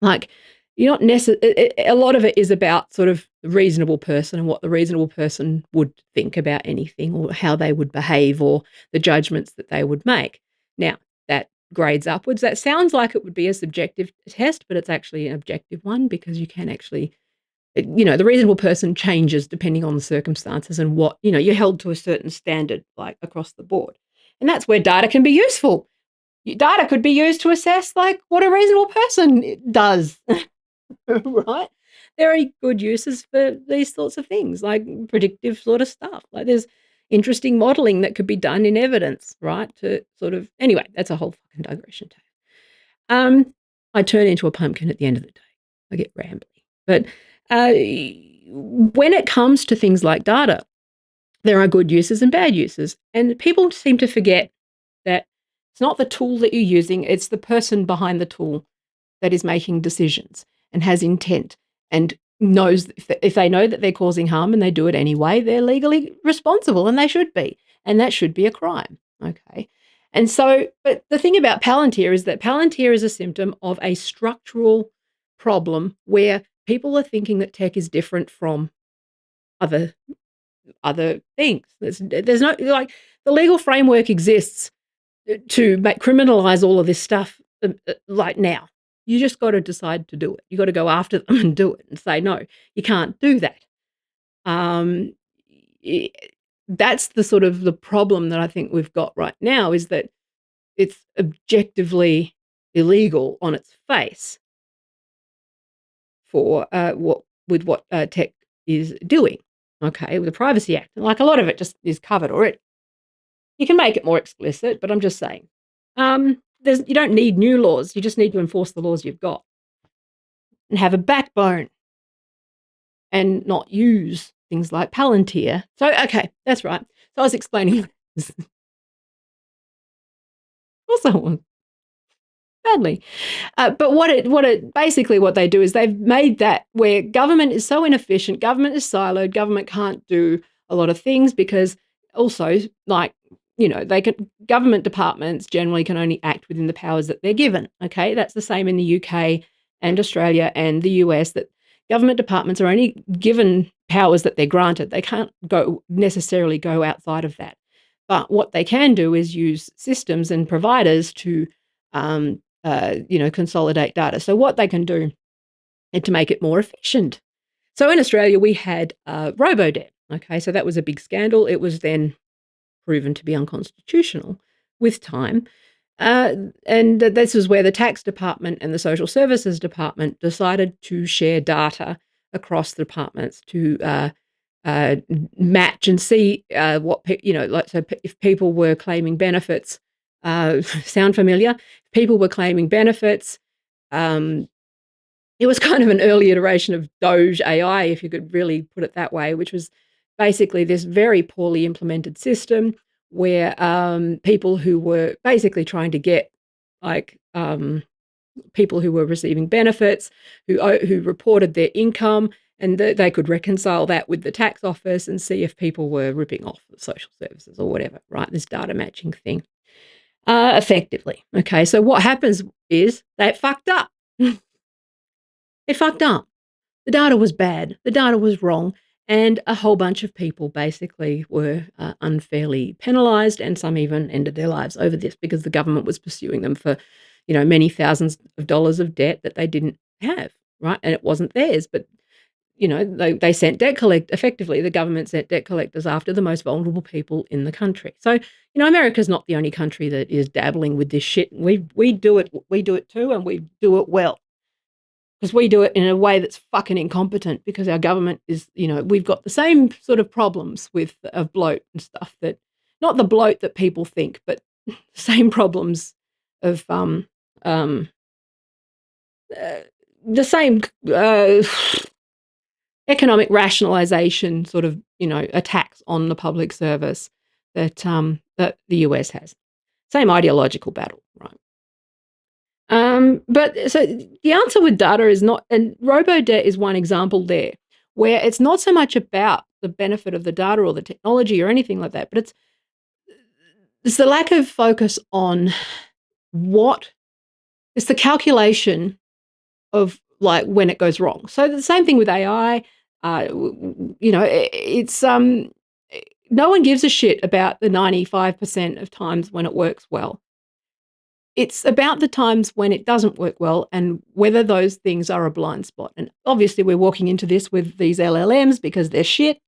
Like, you're not necessarily, a lot of it is about sort of the reasonable person and what the reasonable person would think about anything or how they would behave or the judgments that they would make. Now, that grades upwards. That sounds like it would be a subjective test, but it's actually an objective one because you can actually, the reasonable person changes depending on the circumstances and what, you're held to a certain standard, like across the board. And that's where data can be useful. Data could be used to assess like what a reasonable person does. Right? There are good uses for these sorts of things, like predictive sort of stuff. Like there's interesting modeling that could be done in evidence, right? To sort of anyway, that's a whole fucking digression too. I turn into a pumpkin at the end of the day. I get rambly. But when it comes to things like data, there are good uses and bad uses. And people seem to forget that it's not the tool that you're using, it's the person behind the tool that is making decisions and has intent and knows if they know that they're causing harm and they do it anyway, they're legally responsible and they should be. And that should be a crime. Okay. And so, but the thing about Palantir is that Palantir is a symptom of a structural problem where people are thinking that tech is different from other things. There's no, like, the legal framework exists to criminalize all of this stuff like now. You just got to decide to do it. You got to go after them and do it and say, no, you can't do that. That's the sort of the problem that I think we've got right now is that it's objectively illegal on its face for what tech is doing. Okay, with the Privacy Act, like a lot of it just is covered already. You can make it more explicit, but I'm just saying, you don't need new laws. You just need to enforce the laws you've got and have a backbone and not use things like Palantir. So, okay, that's right. So I was explaining this. Also, badly. But basically what they do is they've made that where government is so inefficient, government is siloed, government can't do a lot of things because also, like, government departments generally can only act within the powers that they're given. Okay, that's the same in the UK and Australia and the US, that government departments are only given powers that they're granted. They can't necessarily go outside of that. But what they can do is use systems and providers to consolidate data. So what they can do is to make it more efficient. So in Australia, we had robo-debt. Okay, so that was a big scandal. It was then proven to be unconstitutional with time. And this is where the tax department and the social services department decided to share data across the departments to match and see what, so if people were claiming benefits, sound familiar? If people were claiming benefits, it was kind of an early iteration of Doge AI, if you could really put it that way, which was basically this very poorly implemented system where people who were basically trying to get people who were receiving benefits, who reported their income, and they could reconcile that with the tax office and see if people were ripping off the social services or whatever, right? This data matching thing, effectively. Okay, so what happens is they fucked up. They fucked up. The data was bad. The data was wrong. And a whole bunch of people basically were unfairly penalised, and some even ended their lives over this because the government was pursuing them for, many thousands of dollars of debt that they didn't have, right? And it wasn't theirs, but, they sent effectively, the government sent debt collectors after the most vulnerable people in the country. So, America's not the only country that is dabbling with this shit. We do it too, and we do it well. Because we do it in a way that's fucking incompetent because our government is, we've got the same sort of problems with bloat and stuff that not the bloat that people think, but same problems of the same economic rationalization sort of, attacks on the public service that the US has. Same ideological battle, right? But so the answer with data is not, and robo-debt is one example there, where it's not so much about the benefit of the data or the technology or anything like that, but it's the lack of focus on it's the calculation of like when it goes wrong. So the same thing with AI. It's no one gives a shit about the 95% of times when it works well. It's about the times when it doesn't work well and whether those things are a blind spot. And obviously, we're walking into this with these LLMs because they're shit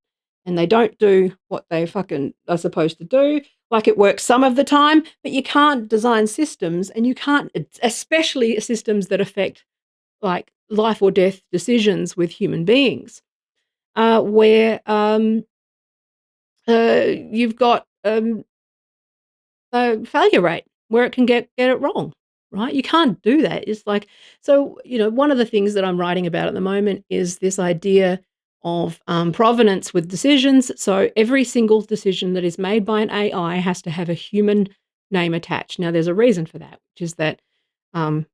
and they don't do what they fucking are supposed to do. Like, it works some of the time, but you can't design systems, and you can't, especially systems that affect like life or death decisions with human beings, where you've got a failure rate where it can get it wrong, right? You can't do that. It's like, so, one of the things that I'm writing about at the moment is this idea of provenance with decisions. So every single decision that is made by an AI has to have a human name attached. Now, there's a reason for that, which is that um,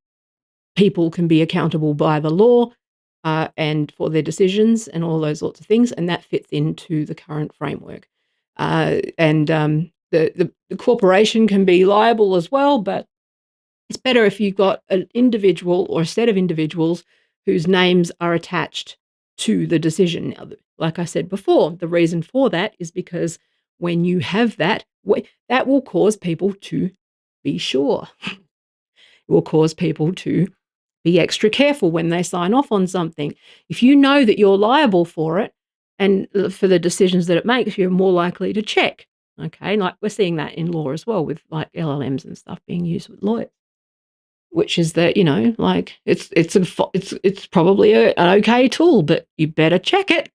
people can be accountable by the law and for their decisions and all those sorts of things, and that fits into the current framework. And the corporation can be liable as well, but it's better if you've got an individual or a set of individuals whose names are attached to the decision. Now, like I said before, the reason for that is because when you have that, that will cause people to be sure. It will cause people to be extra careful when they sign off on something. If you know that you're liable for it and for the decisions that it makes, you're more likely to check. Okay, like we're seeing that in law as well with like LLMs and stuff being used with lawyers, which is that, like it's probably an okay tool, but you better check it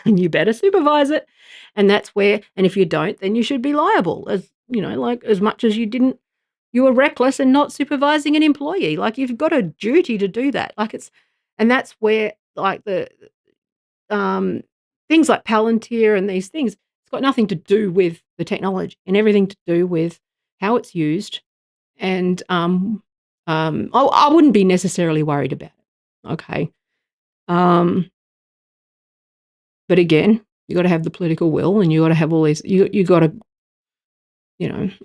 and you better supervise it, and that's where. And if you don't, then you should be liable, as like as much as you were reckless and not supervising an employee. Like, you've got a duty to do that. And that's where like the things like Palantir and these things, it's got nothing to do with the technology and everything to do with how it's used. And I wouldn't be necessarily worried about it. Okay. But again, you got to have the political will, and you got to have all these. You got to,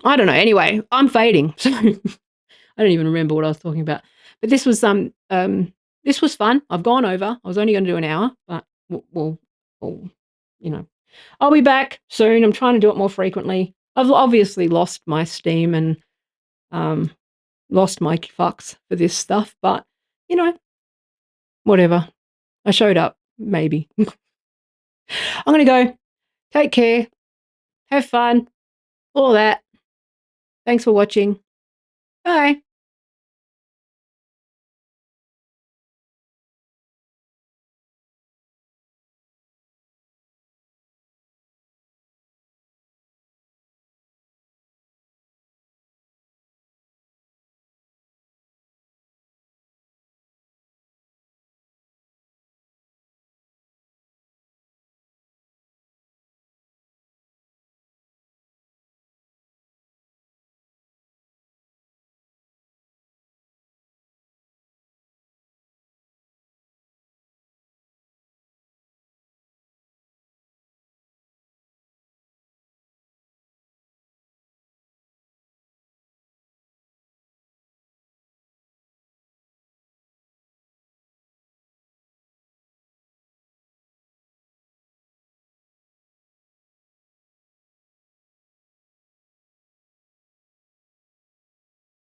I don't know. Anyway, I'm fading, so I don't even remember what I was talking about. But this was fun. I've gone over. I was only going to do an hour, but we'll I'll be back soon. I'm trying to do it more frequently. I've obviously lost my steam and lost my fucks for this stuff, but whatever. I showed up, maybe. I'm going to go. Take care. Have fun. All that. Thanks for watching. Bye.